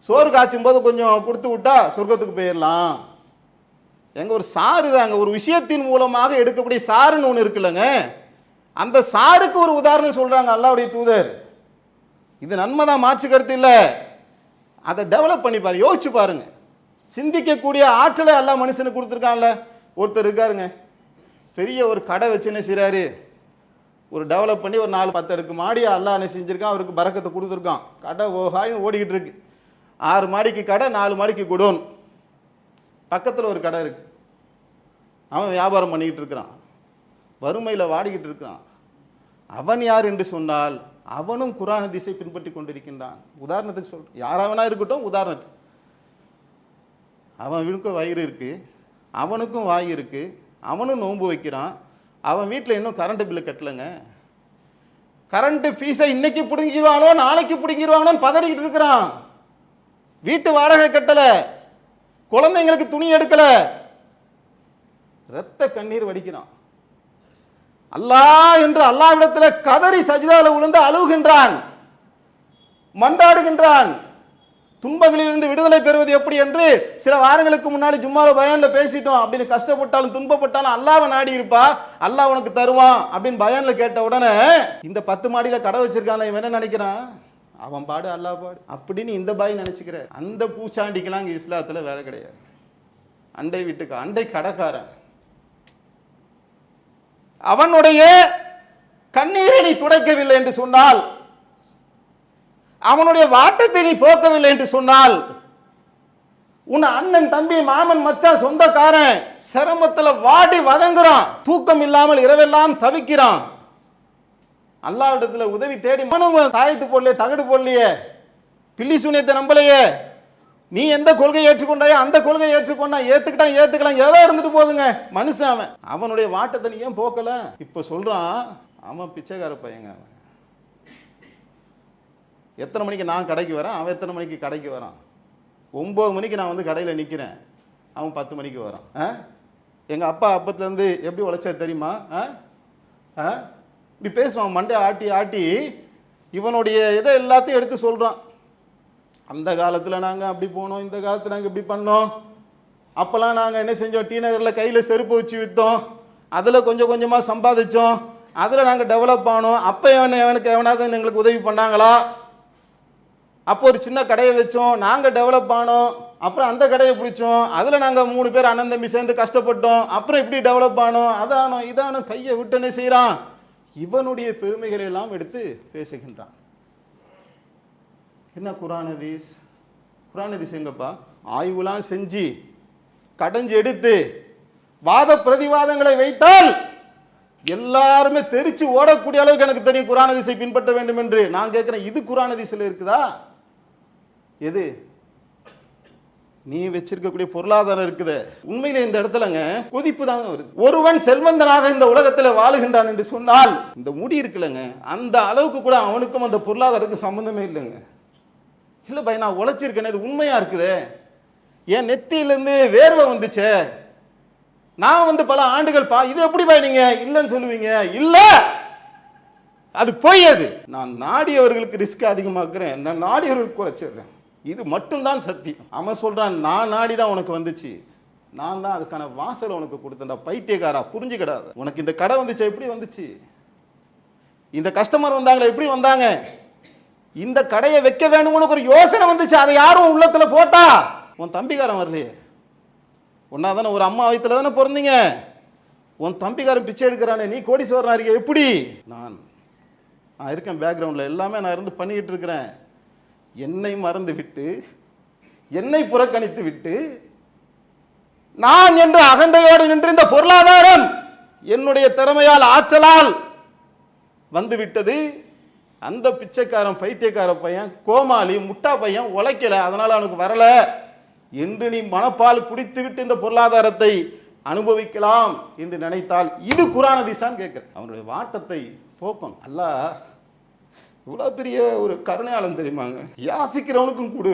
சோறு காய்ச்சும் போது கொஞ்சம் கொடுத்து விட்டா சொர்க்கத்துக்கு போயிடலாம். எங்க ஒரு சாறு தாங்க, ஒரு விஷயத்தின் மூலமாக எடுக்கக்கூடிய சாருன்னு ஒன்று இருக்குல்லங்க, அந்த சாருக்கு ஒரு உதாரணம் சொல்றாங்க அல்லாஹ்வுடைய தூதர். இது நன்மை தான், மாற்று கருத்து இல்லை. அதை டெவலப் பண்ணி பாருங்க, யோசிச்சு பாருங்க. சிந்திக்கக்கூடிய ஆற்றலை அல்லாஹ் மனுஷனுக்கு கொடுத்துருக்கான்ல. ஒருத்தர் இருக்காருங்க, பெரிய ஒரு கடை வச்சு என்ன செய்றாரு, ஒரு டெவலப் பண்ணி ஒரு 4-10 அடுக்கு மாடியை அல்லாஹ் என்ன செஞ்சிருக்கான், அவருக்கு பரக்கத்தை கொடுத்துருக்கான். கடை ஓஹாயின்னு ஓடிக்கிட்டு இருக்கு. 6 மாடிக்கு கடை, 4 மாடிக்கு குடோன். பக்கத்தில் ஒரு கடை இருக்கு, அவன் வியாபாரம் பண்ணிக்கிட்டு இருக்கிறான், வறுமையில் வாடிக்கிட்டு இருக்கிறான். அவன் யார் என்று சொன்னால் அவனும் குர்ஆன் ஹதீஸை பின்பற்றி கொண்டிருக்கின்றான். உதாரணத்துக்கு சொல்றேன், யாராவனா இருக்கட்டும், உதாரணத்துக்கு அவனுக்கும் வயிறு இருக்கு, அவனுக்கும் வாய் இருக்கு, அவனும் நோன்பு வைக்கிறான், அவன் வீட்டில் இன்னும் கரண்ட் பில்லு கட்டலைங்க. கரண்ட் ஃபீஸை இன்னைக்கு பிடுங்கிடுவானோ நாளைக்கு பிடுங்கிடுவானோன்னு பதறிக்கிட்டு இருக்கிறான். வீட்டு வாடகை கட்டல, குழந்தைங்களுக்கு துணி எடுக்கல, இரத்த கண்ணீர் வடிக்கிறான். அல்லாஹ் என்று அல்லாஹ்விடத்தில் கதறி சஜ்தால விழுந்து அழுகின்றான், மன்றாடுகின்றான். துன்பங்களிலிருந்து விடுதலை பெறுவது எப்படி என்று சில வாரங்களுக்கு முன்னாடி ஜும்மால பயான்ல பேசிட்டோம். அப்படின்னு கஷ்டப்பட்டாலும் துன்பப்பட்டாலும் அல்லாஹ்வை நாடி இருப்பா, அல்லாஹ் உனக்கு தருவான் அப்படின்னு பயான்ல கேட்ட உடனே இந்த 10 மாடியில கடை வச்சிருக்கான இவன் என்ன நினைக்கிறான், அவன் பாடு அல்லாஹ் பாடு அப்படின்னு இந்த பாய் நினைச்சுக்கிற. அந்த பூச்சாண்டிக்கெல்லாம் இங்க இஸ்லாத்துல வேலை கிடையாது. அண்டை வீட்டுக்கு அண்டை கடைக்காரன் அவனுடைய கண்ணீரை நீ துடைக்கவில்லை என்று சொன்னால், அவனுடைய வாட்டத்தை நீ போக்கவில்லை என்று சொன்னால், உன் அண்ணன் தம்பி மாமன் மச்சான் சொந்தக்காரன் சிரமத்தில் வாடி வதங்குறான், தூக்கம் இல்லாமல் இரவெல்லாம் தவிக்கிறான், அல்லாஹ்விடத்தில் உதவி தேடி மனும் தாயத்து போடலையே, தகடு போடலையே, பில்லி சூனியத்தை நம்பலையே, நீ எந்த கொள்கையை ஏற்றுக்கொண்டாயோ அந்த கொள்கையை ஏற்றுக்கொண்டா, ஏத்துக்கலாம் ஏதோ இருந்துட்டு போதுங்க. மனுஷன் அவன், அவனுடைய வாட்டத்தை நீ ஏன் போக்கல? இப்ப சொல்றான் அவன் பிச்சைக்கார பையங்க. அவன் எத்தனை மணிக்கு நான் கடைக்கு வரேன், அவன் எத்தனை மணிக்கு கடைக்கு வரான். 9 மணிக்கு நான் வந்து கடையில் நிற்கிறேன், அவன் 10 மணிக்கு வரான். எங்கள் அப்பா அப்பத்துலேருந்து எப்படி உழைச்சார் தெரியுமா? இப்படி பேசுவான், மண்டே ஆட்டி ஆட்டி இவனுடைய இதை எல்லாத்தையும் எடுத்து சொல்கிறான். அந்த காலத்தில் நாங்கள் அப்படி போனோம், இந்த காலத்தில் நாங்கள் இப்படி பண்ணோம், அப்போல்லாம் நாங்கள் என்ன செஞ்சோம், டி நகரில் கையில் செருப்பு வச்சு விற்றோம், அதில் கொஞ்சம் கொஞ்சமாக சம்பாதிச்சோம், அதில் நாங்கள் டெவலப் ஆனோம். அப்போ எவனாவது எங்களுக்கு உதவி பண்ணாங்களா? அப்போ ஒரு சின்ன கடையை வச்சோம், நாங்கள் டெவலப் ஆனோம், அப்புறம் அந்த கடையை பிடிச்சோம், அதில் நாங்கள் 3 பேர் அண்ணன் தம்பி சேர்ந்து கஷ்டப்பட்டோம், அப்புறம் இப்படி டெவலப் ஆனோம், அதானோ இதானோ கையை விட்டுன்னு செய்கிறான். இவனுடைய பெருமைகளை எல்லாம் எடுத்து பேசுகின்றான். என்ன குர்ஆன் ஹதீஸ்? குர்ஆன் ஹதீஸ் எங்கப்பா? ஆய்வுலாம் செஞ்சு கடைஞ்சு எடுத்து வாத பிரதிவாதங்களை வைத்தால் எல்லாருமே தெரிச்சு ஓடக்கூடிய அளவுக்கு எனக்கு தெரியும் குர்ஆன் ஹதீஸை பின்பற்ற வேண்டும் என்று. நான் கேட்கிறேன், இது குர்ஆன் ஹதீஸ்ல இருக்குதா? எது நீ வச்சிருக்கக்கூடிய பொருளாதாரம் இருக்குது, உண்மையிலே இந்த இடத்துலங்க கொதிப்பு தாங்க வருது. ஒருவன் செல்வந்தனாக இந்த உலகத்தில் வாழுகின்றான் என்று சொன்னால் இந்த முடி இருக்குல்லங்க, அந்த அளவுக்கு கூட அவனுக்கும் அந்த பொருளாதாரத்துக்கு சம்பந்தமே இல்லைங்க. இல்லை பை, நான் உழைச்சிருக்கேன், இது உண்மையா இருக்குது. என் நெத்தியிலேருந்து வேர்வை வந்துச்சே, நான் பல ஆண்டுகள் இது எப்படி பை நீங்க இல்லைன்னு சொல்லுவீங்க? இல்லை, அது பொய். அது நான் நாடியவர்களுக்கு ரிஸ்க் அதிகமாக்குறேன், நான் நாடியவர்களுக்கு குறைச்சிடுறேன். இது மட்டும்தான் சத்தியம். அவன் சொல்றான், நான் நாடி தான் உனக்கு வந்துச்சு, நான் தான் அதுக்கான வாசலை உனக்கு கொடுத்தேன். பைத்தியக்காரா, புரிஞ்சுக்கிடாத. உனக்கு இந்த கடை வந்துச்சு, எப்படி வந்துச்சு? இந்த கஸ்டமர் வந்தாங்களே, எப்படி வந்தாங்க? இந்த கடையை வைக்க வேணும்னு ஒரு யோசனை வந்துச்சு, அதை யாரும் உள்ளத்துல போட்டா? உன் தம்பிக்காரன் வரலையே, ஒன்னாதானே ஒரு அம்மா வயிற்றுல தானே பிறந்தீங்க, உன் தம்பிக்காரன் பிச்சை எடுக்கிறானே, நீ கோடீஸ்வரனா இருக்க எப்படி? நான் இருக்கேன் பேக்ரவுண்டில், எல்லாமே நான் இருந்து பண்ணிக்கிட்டு இருக்கிறேன். என்னை மறந்து விட்டு, என்னை புறக்கணித்து விட்டு, நான் என்ற அகந்தையோடு நின்று இந்த பொருளாதாரம் என்னுடைய திறமையால் ஆற்றலால் வந்துவிட்டது. அந்த பிச்சைக்காரன் பைத்தியக்கார பையன், கோமாளி முட்டா பையன் உழைக்கல, அதனால அவனுக்கு வரல என்று நீ மனப்பால் குடித்து விட்டு இந்த பொருளாதாரத்தை அனுபவிக்கலாம் என்று நினைத்தால் இது குர்ஆன் ஹதீஸான்னு கேட்கிறேன். அவனுடைய வாட்டத்தை போக்கும். அல்லாஹ் இவ்வளோ பெரிய ஒரு கருணையாளன் தெரியுமாங்க. யாசிக்கிறவனுக்கும் கொடு,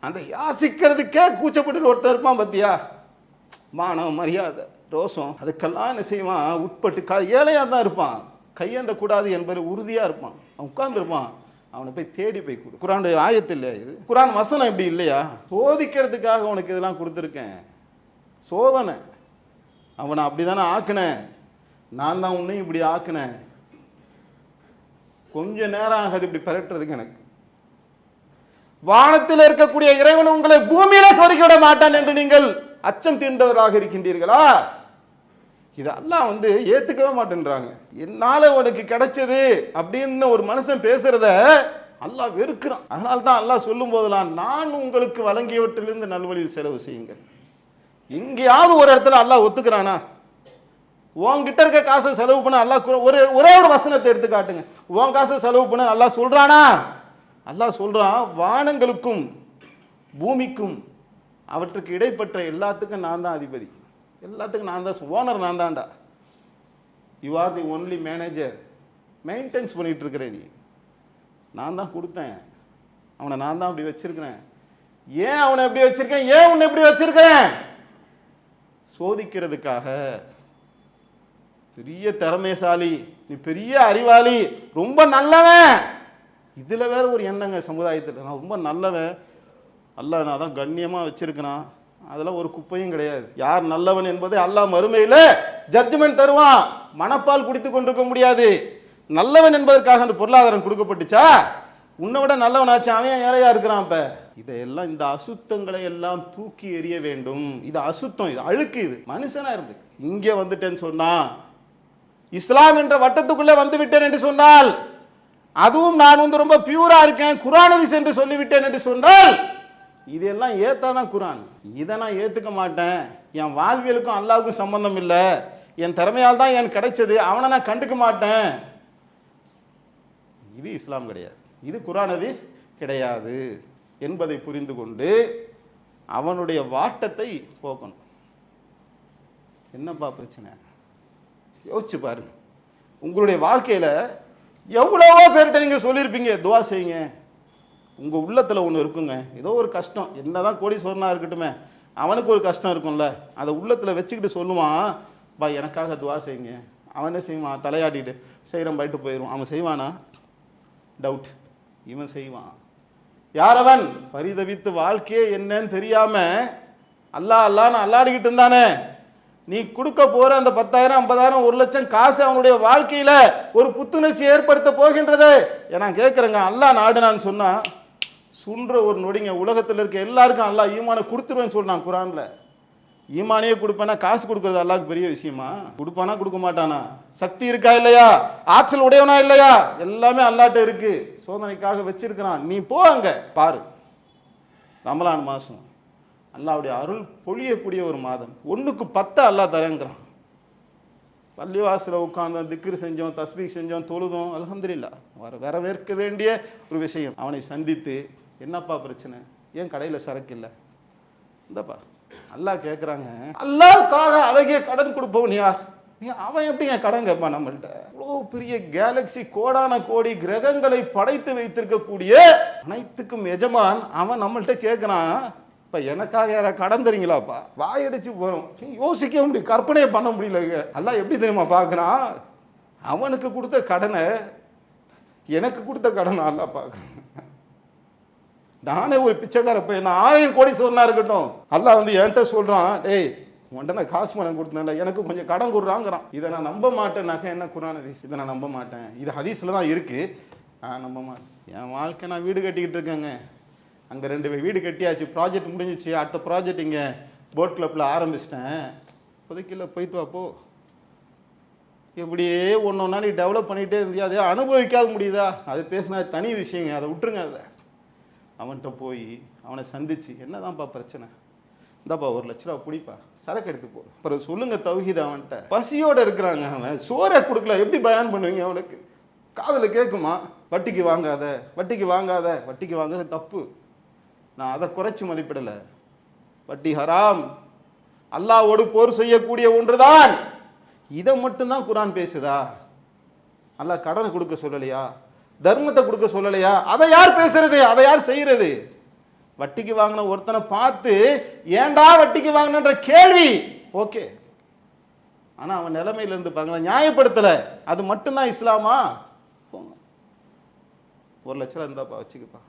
அந்த யாசிக்கிறதுக்கே கூச்சப்பட்டு ஒருத்தர் இருப்பான் பத்தியா, மானம் மரியாதை ரோசம், அதுக்கெல்லாம் என்ன செய்வான், உட்பட்டு ஏழையாக தான் இருப்பான், கையேந்த கூடாது என்பது உறுதியாக இருப்பான். அவன் உட்கார்ந்துருப்பான், அவனை போய் தேடி போய் கொடு. குர்ஆனுடைய ஆயத்து இல்லையா இது? குர்ஆன் வசனம் இப்படி இல்லையா? சோதிக்கிறதுக்காக உனக்கு இதெல்லாம் கொடுத்துருக்கேன், சோதனை. அவனை அப்படி தானே ஆக்குனேன், நான் தான் உன்னையும் இப்படி ஆக்குனேன். கொஞ்ச நேரம் ஆகாது இப்படி பெறட்டுறதுக்கு. எனக்கு வானத்தில் இருக்கக்கூடிய இறைவன் உங்களை பூமியில சொருக்கி விட மாட்டான் என்று நீங்கள் அச்சம் தீர்ந்தவராக இருக்கின்றீர்களா? இது அல்லாஹ் ஏத்துக்கவே மாட்டேன்றாங்க. என்னால உனக்கு கிடைச்சது அப்படின்னு ஒரு மனுஷன் பேசுறத அல்லாஹ் வெறுக்கிறான். அதனால தான் அல்லாஹ் சொல்லும் போதெல்லாம் நான் உங்களுக்கு வழங்கியவற்றிலிருந்து நல்வழியில் செலவு செய்யுங்கள். எங்கேயாவது ஒரு இடத்துல அல்லாஹ் ஒத்துக்கிறானா? உன்கிட்ட இருக்க காசை செலவு பண்ண அல்லாஹ் ஒரே ஒரு வசனத்தை எடுத்து காட்டுங்க, உன் காசை செலவு பண்ண அல்லாஹ் சொல்றானா? அல்லாஹ் சொல்றான், வானங்களுக்கும் பூமிக்கும் அவற்றுக்கு இடைப்பட்ட எல்லாத்துக்கும் நான் தான் அதிபதி, எல்லாத்துக்கும் நான் தான் ஓனர், நான் தான்டா. You are the only manager. Maintenance பண்ணிட்டு இருக்கிற நீ, நான் தான் கொடுத்தேன் அவனை, நான் தான் அப்படி வச்சிருக்கிறேன். ஏன் அவனை எப்படி வச்சிருக்கேன், ஏன் உன்னை எப்படி வச்சிருக்கிறேன்? சோதிக்கிறதுக்காக. பெரிய திறமைசாலி, நீ பெரிய அறிவாளி, ரொம்ப நல்லவன். இதுல வேற ஒரு எண்ணங்க சமுதாயத்தில், நான் ரொம்ப நல்லவன், அல்லாஹ் நான் தான் கண்ணியமாக வச்சிருக்கிறான், அதெல்லாம் ஒரு குப்பையும் கிடையாது. யார் நல்லவன் என்பதை அல்லாஹ் மறுமையில் ஜட்ஜ்மெண்ட் தருவான். மனப்பால் குடித்து கொண்டிருக்க முடியாது. நல்லவன் என்பதற்காக அந்த பொருளாதாரம் கொடுக்கப்பட்டுச்சா? உன்னை விட நல்லவனாச்சு, அவன் ஏழையா இருக்கிறான். இப்ப இதையெல்லாம், இந்த அசுத்தங்களை எல்லாம் தூக்கி எறிய வேண்டும். இது அசுத்தம், இது அழுக்கு. இது மனுஷனா இருந்து இங்கே வந்துட்டேன்னு சொன்னா, இஸ்லாம் என்ற வட்டத்துக்குள்ளே வந்து விட்டேன் என்று சொன்னால், அதுவும் நான் ரொம்ப பியூரா இருக்கேன், குர்ஆன் ஹதீஸ் என்று சொல்லிவிட்டேன் என்று சொன்னால், இதெல்லாம் ஏத்தாதான் குர்ஆன். இதை நான் ஏத்துக்க மாட்டேன், என் வாழ்வியலுக்கும் அல்லாஹ்வுக்கும் சம்பந்தம் இல்லை, என் திறமையால் தான் எனக்கு கிடைச்சது, அவனை நான் கண்டுக்க மாட்டேன். இது இஸ்லாம் கிடையாது, இது குர்ஆன் ஹதீஸ் கிடையாது என்பதை புரிந்து கொண்டு அவனுடைய வாட்டத்தை போக்கணும். என்னப்பா பிரச்சனை? யோசிச்சு பாருங்க. உங்களுடைய வாழ்க்கையில எவ்வளவோ பேர்கிட்ட நீங்க சொல்லியிருப்பீங்க, துவா செய்யுங்க. உங்க உள்ளத்துல ஒன்று இருக்குங்க, ஏதோ ஒரு கஷ்டம், என்னதான் கோடீஸ்வரனா இருக்கட்டுமே, அவனுக்கு ஒரு கஷ்டம் இருக்கும்ல, அதை உள்ளத்தில் வச்சுக்கிட்டு சொல்லுவான், பா எனக்காக துவா செய்யுங்க. அவன் என்ன செய்வான், தலையாட்டிட்டு செய்கிறேன் போயிட்டு போயிடுவான். அவன் செய்வானா? டவுட். இவன் செய்வான். யார் அவன்? பரிதவித்து வாழ்க்கையே என்னன்னு தெரியாம அல்லாஹ் அல்லான்னு அல்லாடிக்கிட்டு இருந்தானே, நீ கொடுக்க போற அந்த 10,000 50,000 1,00,000 காசு அவனுடைய வாழ்க்கையில ஒரு புத்துணர்ச்சி ஏற்படுத்த போகின்றது. நான் கேட்கிறேங்க, அல்லாஹ் நாடுனான்னு சொன்னா சுன்ற ஒரு நொடிங்க உலகத்தில் இருக்க எல்லாருக்கும் அல்லாஹ் ஈமானை கொடுத்துருவேன்னு சொல்றான் குரான்ல. ஈமானையே கொடுப்பேனா, காசு கொடுக்கறது அல்லாஹ்க்கு பெரிய விஷயமா? கொடுப்பானா கொடுக்க மாட்டானா? சக்தி இருக்கா இல்லையா? ஆற்றல் உடையவனா இல்லையா? எல்லாமே அல்லாஹ்ட்ட இருக்கு. சோதனைக்காக வச்சிருக்கிறான். நீ போ அங்க பாரு. ரமலான் மாசம் அல்லாஹ்வுடைய அருள் பொழியக்கூடிய ஒரு மாதம். 1க்கு 10 அல்லாஹ் தரேங்கிறான். பள்ளிவாசல உட்கார்ந்தோம், திக்ரு செஞ்சோம், தஸ்பீக் செஞ்சோம், தொழுதோம், அல்ஹம்துலில்லாஹ். வரவேற்க வேண்டிய ஒரு விஷயம். அவனை சந்தித்து, என்னப்பா பிரச்சனை, ஏன் கடையில் சரக்கு இல்லை, இந்தப்பா அல்லாஹ் கேட்குறாங்க. அல்லாஹ்வுக்காக அழகிய கடன் கொடுப்பவன் யார்? அவன் எப்படிங்க கடன் கேட்பான் நம்மள்கிட்ட? இவ்வளோ பெரிய கேலக்சி, கோடான கோடி கிரகங்களை படைத்து வைத்திருக்கக்கூடிய அனைத்துக்கும் எஜமான் அவன் நம்மள்கிட்ட கேட்குறான், இப்போ எனக்காக யாராவது கடன் தரீங்களாப்பா? வாயடிச்சு போகிறோம், யோசிக்க முடியும், கற்பனையை பண்ண முடியலங்க. அல்லாஹ் எப்படி தெரியுமா பார்க்குறான்? அவனுக்கு கொடுத்த கடனை எனக்கு கொடுத்த கடனை அல்லாஹ் பார்க்குறான். நானே ஒரு பிச்சைக்கார பையன், 1000 கோடி சொன்னா இருக்கட்டும், அல்லாஹ் வந்து என்கிட்ட சொல்கிறான், டேய் உன்ட்ட நான் காசு பணம் கொடுத்தேன்ல, எனக்கு கொஞ்சம் கடன் கொடுறாங்கிறான். இதை நான் நம்ப மாட்டேன்னாக்க என்ன குர்ஆன் ஹதீஸ்? இதை நான் நம்ப மாட்டேன், இது ஹதீஸில் தான் இருக்குது, நான் நம்ப மாட்டேன். என் வாழ்க்கை நான் வீடு கட்டிக்கிட்டு இருக்கேங்க, அங்கே 2 வீடு கட்டியாச்சு, ப்ராஜெக்ட் முடிஞ்சிச்சு, அடுத்த ப்ராஜெக்ட் இங்கே போட் கிளப்பில் ஆரம்பிச்சிட்டேன். இப்போதைக்கு போயிட்டு வாப்போ, எப்படியே ஒன்று ஒன்றா நீ டெவலப் பண்ணிகிட்டே இருந்தியா, அதே அனுபவிக்காத முடியுதா? அது பேசினா தனி விஷயங்க, அதை விட்டுருங்க. அதை அவன்கிட்ட போய் அவனை சந்திச்சு, என்னதான்ப்பா பிரச்சனை, இந்தாப்பா 1,00,000 ரூபா பிடிப்பா, சரக்கு எடுத்து போ, அப்புறம் சொல்லுங்க தௌஹீத். அவன்கிட்ட பசியோடு இருக்கிறாங்க, அவன் சோறை கொடுக்கல, எப்படி பயான் பண்ணுவீங்க? அவனுக்கு காதில் கேட்குமா? வட்டிக்கு வாங்காத, வட்டிக்கு வாங்காத, வட்டிக்கு வாங்குறது தப்பு, நான் அதை குறைச்சி மதிப்பிடலை. வட்டி ஹராம், அல்லாஹ்வோடு போர் செய்யக்கூடிய ஒன்றுதான். இதை மட்டும்தான் குர்ஆன் பேசுதா? அல்லாஹ் கடனை கொடுக்க சொல்லலையா? தர்மத்தை கொடுக்க சொல்லலையா? அதை யார் பேசுறது? அதை யார் செய்யறது? வட்டிக்கு வாங்கின ஒருத்தனை பார்த்து ஏண்டா வட்டிக்கு வாங்கினன்ற கேள்வி ஓகே, ஆனால் அவன் நிலைமையிலிருந்து பாருங்க, நியாயப்படுத்தலை. அது மட்டும்தான் இஸ்லாமா? 1,00,000 இருந்தாப்பா வச்சுக்கப்பா,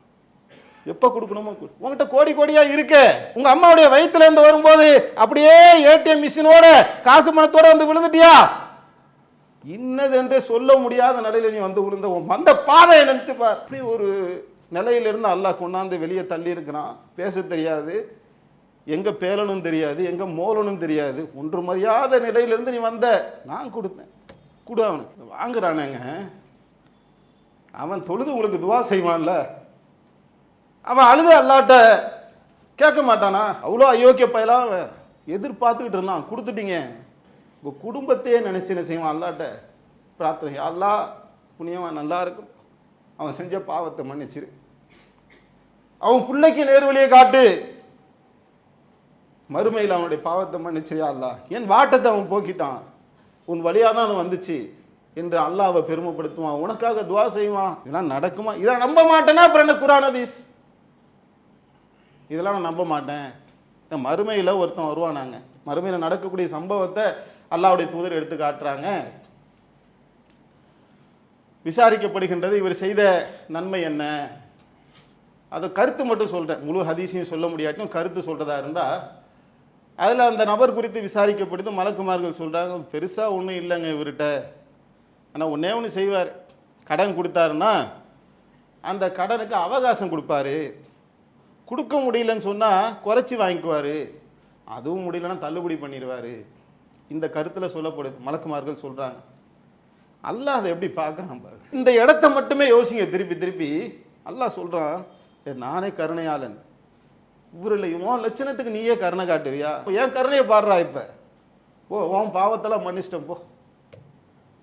எப்போ கொடுக்கணுமோ உங்ககிட்ட கோடி கோடியா இருக்கு. உங்க அம்மாவுடைய வயிற்றுல இருந்து வரும்போது அப்படியே ஏடிஎம் மிஷினோட காசு பணத்தோட வந்து விழுந்துட்டியா? இன்னது என்றே சொல்ல முடியாத நிலையில நீ வந்து விழுந்த அந்த பாதையை நினைச்சு பார். அப்படி ஒரு நிலையிலிருந்து அல்லாஹ் கொண்டாந்து வெளியே தள்ளி இருக்கிறான். பேச தெரியாது, எங்க பேலனும் தெரியாது, எங்க மோலனும் தெரியாது, ஒன்று மரியாத நிலையிலிருந்து நீ வந்த. நான் கொடுத்தேன், கொடு. அவனுக்கு வாங்குறானுங்க. அவன் தொழுது உங்களுக்கு துவா செய்வான்ல, அவன் அழுது அல்லாட்ட கேட்க மாட்டானா? அவ்வளோ அயோக்கிய பயலாம் எதிர்பார்த்துக்கிட்டு இருந்தான், கொடுத்துட்டீங்க. உங்கள் குடும்பத்தையே நினைச்சு என்ன செய்வான்? அல்லாட்ட பிரார்த்தனை, அல்லாஹ் புண்ணியவன் நல்லா இருக்கும், அவன் செஞ்ச பாவத்தை மன்னிச்சிரு, அவன் பிள்ளைக்கு நேர்வழியை காட்டு, மறுமையில் அவனுடைய பாவத்தை மன்னிச்சிரியா அல்லாஹ், என் வாட்டத்தை அவன் போக்கிட்டான், உன் வழியாக தான் அவன் வந்துச்சு என்று அல்லாஹ்வை பெருமைப்படுத்துவான், உனக்காக துவா செய்வான். இதெல்லாம் நடக்குமா? இதெல்லாம் நம்ப மாட்டேன்னா அப்புறம் என்ன குர்ஆன் ஹதீஸ்? இதெல்லாம் நான் நம்ப மாட்டேன். மறுமையில் ஒருத்தன் வருவானாங்க, மறுமையில் நடக்கக்கூடிய சம்பவத்தை அல்லாஹ்வுடைய தூதர் எடுத்து காட்டுறாங்க. விசாரிக்கப்படுகின்றது, இவர் செய்த நன்மை என்ன? அது கருத்து மட்டும் சொல்கிறேன், முழு ஹதீஸையும் சொல்ல முடியாட்டும் கருத்து சொல்கிறதா இருந்தால், அதில் அந்த நபர் குறித்து விசாரிக்கப்படுது. மலக்குமார்கள் சொல்கிறாங்க, பெருசாக ஒன்றும் இல்லைங்க இவர்கிட்ட, ஆனால் ஒன்றே ஒன்று செய்வார், கடன் கொடுத்தாருன்னா அந்த கடனுக்கு அவகாசம் கொடுப்பாரு, கொடுக்க முடியலன்னு சொன்னால் குறைச்சி வாங்கிக்குவார், அதுவும் முடியலன்னா தள்ளுபடி பண்ணிடுவார். இந்த கருத்தில் சொல்லப்படுது, மலக்குமார்கள் சொல்கிறாங்க. அல்லாஹ் அதை எப்படி பார்க்குறான் பாருங்க. இந்த இடத்த மட்டுமே யோசிங்க திருப்பி திருப்பி. அல்லாஹ் சொல்கிறான், நானே கருணையாளன், ஊரில் உன் லட்சணத்துக்கு நீயே கருணை காட்டுவியா? ஏன் கருணையை பாடுறா? இப்போ ஓ உன் பாவத்தெல்லாம் மன்னிச்சிட்டேன் போ.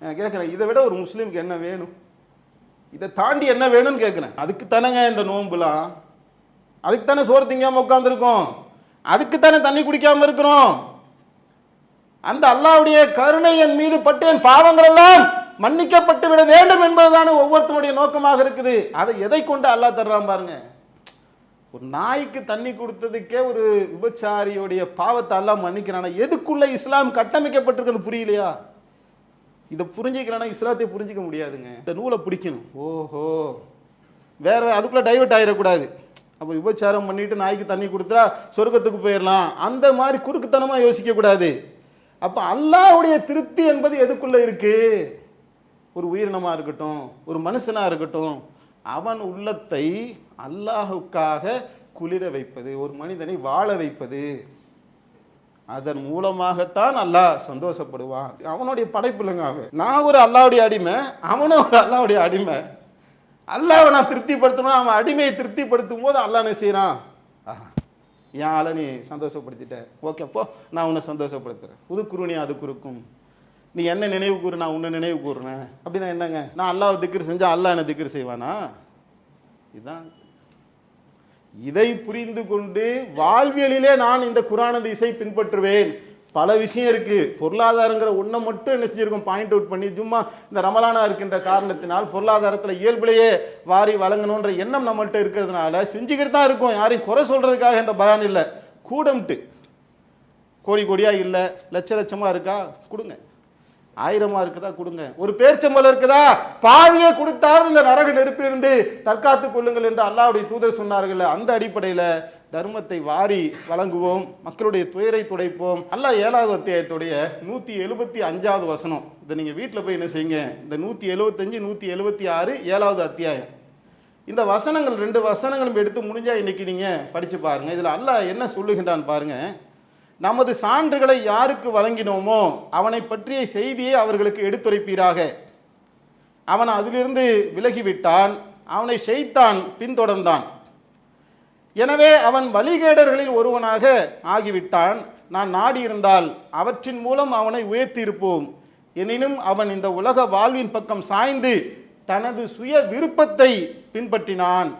நான் கேட்குறேன், இதை விட ஒரு முஸ்லீமுக்கு என்ன வேணும்? இதை தாண்டி என்ன வேணும்னு கேட்குறேன். அதுக்கு தானேங்க இந்த நோன்புலாம், அதுக்கு தானே சோறு திங்காமல் உட்காந்துருக்கோம், அதுக்கு தானே தண்ணி குடிக்காமல் இருக்கிறோம். அந்த அல்லாஹ்வுடைய கருணை என் மீது பட்டு என் பாவங்கள் எல்லாம் மன்னிக்கப்பட்டு விட வேண்டும் என்பதுதானே ஒவ்வொருத்தனுடைய நோக்கமாக இருக்குது. அதை எதை கொண்டு அல்லாஹ் தர்றான் பாருங்க. ஒரு நாய்க்கு தண்ணி கொடுத்ததுக்கே ஒரு விபச்சாரியோடைய பாவத்தை எல்லாம் மன்னிக்கிறானா? எதுக்குள்ள இஸ்லாம் கட்டமைக்கப்பட்டிருக்கிறது புரியலையா? இதை புரிஞ்சுக்கிறானா இஸ்லாத்தை புரிஞ்சிக்க முடியாதுங்க. இந்த நூலை பிடிக்கணும். ஓஹோ, வேற அதுக்குள்ள டைவர்ட் ஆயிடக்கூடாது. அப்போ விபச்சாரம் பண்ணிட்டு நாய்க்கு தண்ணி கொடுத்தா சொர்க்கத்துக்கு போயிடலாம், அந்த மாதிரி குறுக்குத்தனமா யோசிக்க கூடாது. அப்ப அல்லாஹ்வுடைய திருப்தி என்பது எதுக்குள்ள இருக்கு? ஒரு உயிரினமா இருக்கட்டும், ஒரு மனுஷனா இருக்கட்டும், அவன் உள்ளத்தை அல்லாஹுக்காக குளிர வைப்பது, ஒரு மனிதனை வாழ வைப்பது, அதன் மூலமாகத்தான் அல்லாஹ் சந்தோஷப்படுவான். அவனுடைய படைப்பு இல்லைங்க. அவன் நான் ஒரு அல்லாஹ்வுடைய அடிமை, அவனும் ஒரு அல்லாஹ்வுடைய அடிமை. அல்லாஹ்வை நான் திருப்திப்படுத்தணும், அவன் அடிமையை திருப்திப்படுத்தும் போது அல்லாஹ் என்ன செய்யறான்? என் ஆளை நீ சந்தோஷப்படுத்திட்ட, ஓகே போ, நான் உன்னை சந்தோஷப்படுத்துறேன். புது குருணி அது குறுக்கும், நீ என்ன நினைவு கூறு, நான் உன்னை நினைவு கூறுறேன். அப்படின்னா என்னங்க? நான் அல்லாஹ் திக்ர் செஞ்சா அல்லாஹ் என்ன திக்ர் செய்வானா? இதுதான். இதை புரிந்து கொண்டு வாழ்வியலிலே நான் இந்த குர்ஆன் ஹதீஸை பின்பற்றுவேன். பல விஷயம் இருக்கு. பொருளாதாரங்கிற ஒன்றை மட்டும் என்ன செஞ்சிருக்கோம், பாயிண்ட் அவுட் பண்ணி சும்மா இந்த ரமலானா இருக்கின்ற காரணத்தினால் பொருளாதாரத்தில் இயல்பிலேயே வாரி வழங்கணுன்ற எண்ணம் நம்மள்கிட்ட இருக்கிறதுனால செஞ்சுக்கிட்டு தான் இருக்கும். யாரையும் குறை சொல்றதுக்காக இந்த பயான் இல்லை. கூடம்ட்டு கோடி கோடியா இல்லை, லட்ச லட்சமா இருக்கா கொடுங்க, ஆயிரமா இருக்குதா கொடுங்க, ஒரு பேர்ச்சம்பளம் இருக்குதா பாதியை கொடுத்தாவது இந்த நரக நெருப்பிலிருந்து தற்காத்துக் கொள்ளுங்கள் என்று அல்லாஹ்வுடைய தூதர் சொன்னார்கள். அந்த அடிப்படையில் தர்மத்தை வாரி வழங்குவோம், மக்களுடைய துயரை துடைப்போம். அல்லாஹ் 7வது அத்தியாயத்துடைய 175வது வசனம், இதை நீங்க வீட்டில் போய் என்ன செய்யுங்க, இந்த 175 176 7வது அத்தியாயம், இந்த வசனங்கள் 2 வசனங்களும் எடுத்து முடிஞ்சா இன்னைக்கு நீங்க படிச்சு பாருங்க. இதுல அல்லாஹ் என்ன சொல்லுகின்றான் பாருங்க. நமது சான்றுகளை யாருக்கு வழங்கினோமோ அவனை பற்றிய செய்தியை அவர்களுக்கு எடுத்துரைப்பீராக. அவன் அதிலிருந்து விலகிவிட்டான், அவனை ஷைத்தான் பின்தொடர்ந்தான், எனவே அவன் வழிகேடர்களில் ஒருவனாக ஆகிவிட்டான். நான் நாடியிருந்தால் அவற்றின் மூலம் அவனை உயர்த்தியிருப்போம். எனினும் அவன் இந்த உலக வாழ்வின் பக்கம் சாய்ந்து தனது சுய விருப்பத்தை பின்பற்றினான்.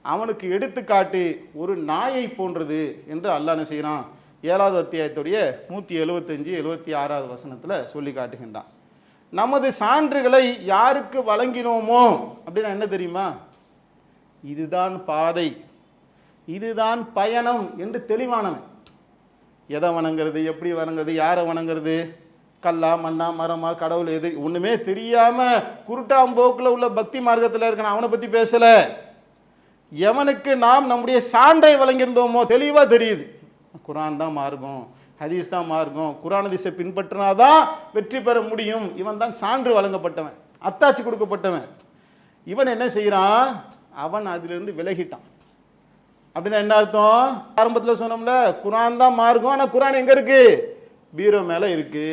அவனுக்கு எடுத்துக்காட்டு ஒரு நாயை போன்றது என்று அல்லாஹ் என்ன செய்யறான்? 7வது அத்தியாயத்துடைய 175 76வது வசனத்தில் சொல்லி காட்டுகின்றான். நமது சான்றுகளை யாருக்கு வழங்கினோமோ அப்படின்னா என்ன தெரியுமா? இதுதான் பாதை, இதுதான் பயணம் என்று தெளிவானவன். எதை வணங்குறது, எப்படி வணங்குறது, யாரை வணங்குறது, கல்லா மண்ணா மரமா கடவுள் எது ஒண்ணுமே தெரியாம குருட்டாம்போக்கில் உள்ள பக்தி மார்க்கத்தில் இருக்கான அவனை பத்தி பேசல. எவனுக்கு நாம் நம்முடைய சான்றை வழங்கியிருந்தோமோ தெளிவா தெரியுது, குர்ஆன் தான் மார்க்கம், ஹதீஸ் தான் மார்க்கம், குர்ஆன் ஹதீஸை பின்பற்றினாதான் வெற்றி பெற முடியும். இவன் தான் சான்று வழங்கப்பட்டவன், அத்தாட்சி கொடுக்கப்பட்டவன். இவன் என்ன செய்யறான்? அவன் அதிலிருந்து விலகிட்டான். அப்படின்னா என்ன அர்த்தம்? ஆரம்பத்தில் சொன்னோம்ல, குர்ஆன் தான் மார்க்கம், ஆனால் குர்ஆன் எங்க இருக்கு? பீரோ மேல இருக்கு.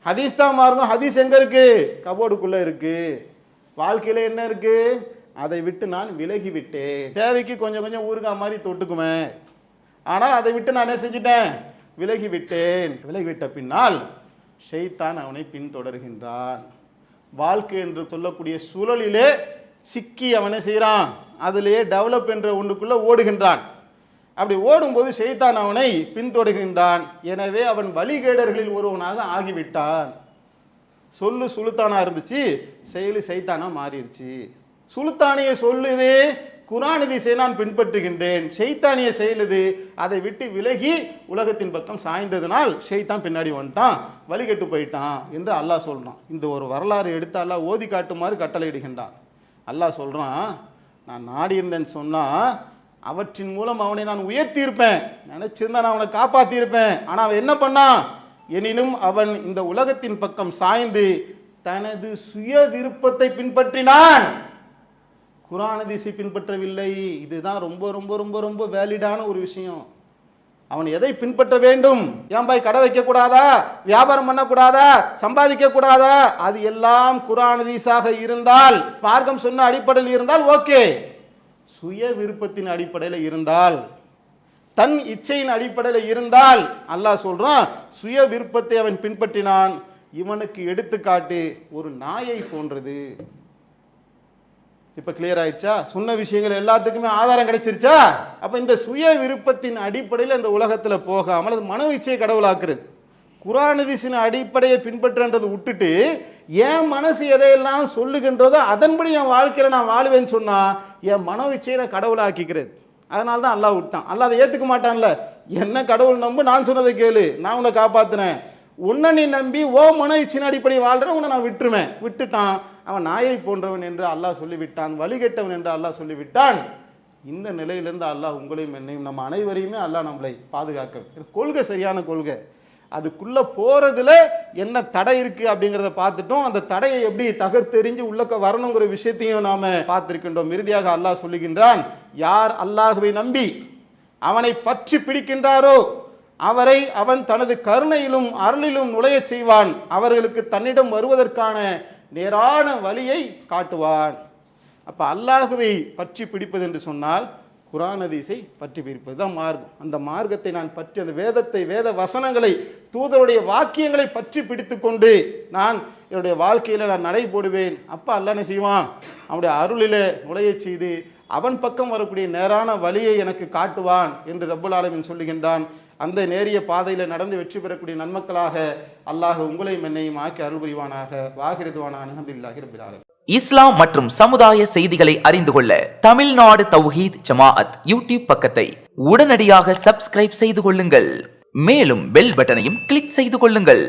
ஹதீஸ் தான் மார்க்கம், ஹதீஸ் எங்க இருக்கு? கபோர்டுக்குள்ள இருக்கு. வாழ்க்கையில என்ன இருக்கு? அதை விட்டு நான் விலகி விட்டேன். தேவைக்கு கொஞ்சம் கொஞ்சம் ஊறுகாய் மாதிரி தொட்டுக்குமே, ஆனால் அதை விட்டு நான் என்ன செஞ்சிட்டேன்? விலகி விட்டேன். விலகிவிட்ட பின்னால் ஷைத்தான் அவனை பின்தொடர்கின்றான். வாழ்க்கை என்று சொல்லக்கூடிய சூழலிலே சிக்கி அவனை செய்கிறான், அதிலேயே டெவலப் என்ற ஒன்றுக்குள்ள ஓடுகின்றான். அப்படி ஓடும்போது ஷைத்தான் அவனை பின்தொடர்கின்றான். எனவே அவன் வழிகேடர்களில் ஒருவனாக ஆகிவிட்டான். சொல்லு சுல்தானா இருந்துச்சு, செயலு சைத்தானா மாறிடுச்சு. சுல்தானிய சொல்லுது குர்ஆன் ஹதீஸை நான் பின்பற்றுகின்றேன், ஷைத்தானிய செயலுது அதை விட்டு விலகி உலகத்தின் பக்கம் சாய்ந்ததனால் ஷைத்தான் பின்னாடி வந்துட்டான், வழிகட்டு போயிட்டான் என்று அல்லாஹ் சொல்றான். இந்த ஒரு வரலாறு எடுத்து அல்லாஹ் ஓதி காட்டுமாறு கட்டளையிடுகின்றான். அல்லாஹ் சொல்றான், நான் நாடி இருந்தேன்னு சொன்னா அவற்றின் மூலம் அவனை நான் உயர்த்தி இருப்பேன், நினைச்சிருந்தா நான் அவனை காப்பாத்தி இருப்பேன். ஆனா அவன் என்ன பண்ணான்? எனினும் அவன் இந்த உலகத்தின் பக்கம் சாய்ந்து தனது சுய விருப்பத்தை பின்பற்றினான், குர்ஆன் ஹதீஸை பின்பற்றவில்லை. இதுதான் ரொம்ப ரொம்ப ரொம்ப ரொம்ப வேலிடான ஒரு விஷயம். அவன் எதை பின்பற்ற வேண்டும்? ஏன் பாய் கடை வைக்க கூடாதா, வியாபாரம் பண்ணக்கூடாதா, சம்பாதிக்க கூடாதா? அது எல்லாம் குர்ஆன் ஹதீஸாக இருந்தால், மார்க்கம் சொன்ன அடிப்படையில் இருந்தால் ஓகே. சுய விருப்பத்தின் அடிப்படையில் இருந்தால், தன் இச்சையின் அடிப்படையில் இருந்தால், அல்லாஹ் சொல்றான் சுய விருப்பத்தை அவன் பின்பற்றினான். இவனுக்கு எடுத்துக்காட்டு ஒரு நாயை போன்றது. இப்ப கிளியர் ஆயிடுச்சா? சொன்ன விஷயங்கள் எல்லாத்துக்குமே ஆதாரம் கிடைச்சிருச்சா? அப்ப இந்த சுய விருப்பத்தின் அடிப்படையில் இந்த உலகத்துல போகாமல் அது மனோ இச்சையை கடவுளாக்குறது. குர்ஆன் ஹதீஸின் அடிப்படையை பின்பற்றன்றதை விட்டுட்டு என் மனசு எதையெல்லாம் சொல்லுகின்றதோ அதன்படி என் வாழ்க்கையில நான் வாழ்வேன்னு சொன்னா என் மனோ இச்சையை கடவுளாக்கிக்கிறது. அதனால தான் அல்லாஹ் விட்டான். அல்லாஹ் அதை ஏற்றுக்க மாட்டான்ல. என்ன கடவுள் நம்பு, நான் சொன்னதை கேளு, நான் உன்னை காப்பாற்றினேன். உன்னை நீ நம்பி ஓ மன இச்சின் அடிப்படை வாழ்ற உன்னை நான் விட்டுருவேன். விட்டுட்டான். அவன் நாயை போன்றவன் என்று அல்லாஹ் சொல்லிவிட்டான், வழிகெட்டவன் என்று அல்லாஹ் சொல்லிவிட்டான். இந்த நிலையிலிருந்து அல்லாஹ் உங்களையும் என்னையும் நம்ம அனைவரையுமே அல்லாஹ் நம்மளை பாதுகாக்க. கொள்கை சரியான கொள்கை. அதுக்குள்ளே போகிறதுல என்ன தடை இருக்குது அப்படிங்கிறத பார்த்துட்டோம். அந்த தடையை எப்படி தகர்த்தெறிஞ்சு உள்ளக்க வரணுங்கிற விஷயத்தையும் நாம் பார்த்துருக்கின்றோம். இறுதியாக அல்லாஹ் சொல்லுகின்றான், யார் அல்லாஹ்வை நம்பி அவனை பற்றி பிடிக்கின்றாரோ அவரை அவன் தனது கருணையிலும் அருளிலும் நுழைய செய்வான், அவர்களுக்கு தன்னிடம் வருவதற்கான நேரான வழியை காட்டுவான். அப்போ அல்லாஹ்வை பற்றி பிடிப்பது என்று சொன்னால் குர்ஆன் ஹதீஸை பற்றி பிடிப்பது தான் மார்க்கம். அந்த மார்க்கத்தை நான் பற்றி, அந்த வேதத்தை, வேத வசனங்களை, தூதருடைய வாக்கியங்களை பற்றி பிடித்து கொண்டு நான் என்னுடைய வாழ்க்கையில் நான் நடை போடுவேன். அப்போ அல்லாஹ் என்ன செய்வான், அவனுடைய அருளில் நுழைய செய்து அவன் பக்கம் வரக்கூடிய நேரான வழியை எனக்கு காட்டுவான் என்று ரப்புல் ஆலமீன் சொல்லுகின்றான். அந்த நேரிய பாதையில் நடந்து வெற்றி பெறக்கூடிய நன்மக்களாக அல்லாஹ் உங்களையும் என்னையும் ஆக்கி அருள் புரிவானாக. வாகிருதுவானான அல்ஹம்துலில்லாஹி ரப்பில் ஆலமீன். இஸ்லாம் மற்றும் சமுதாய செய்திகளை அறிந்து கொள்ள தமிழ்நாடு தௌஹீத் ஜமாஅத் யூடியூப் பக்கத்தை உடனடியாக சப்ஸ்கிரைப் செய்து கொள்ளுங்கள். மேலும் பெல் பட்டனையும் கிளிக் செய்து கொள்ளுங்கள்.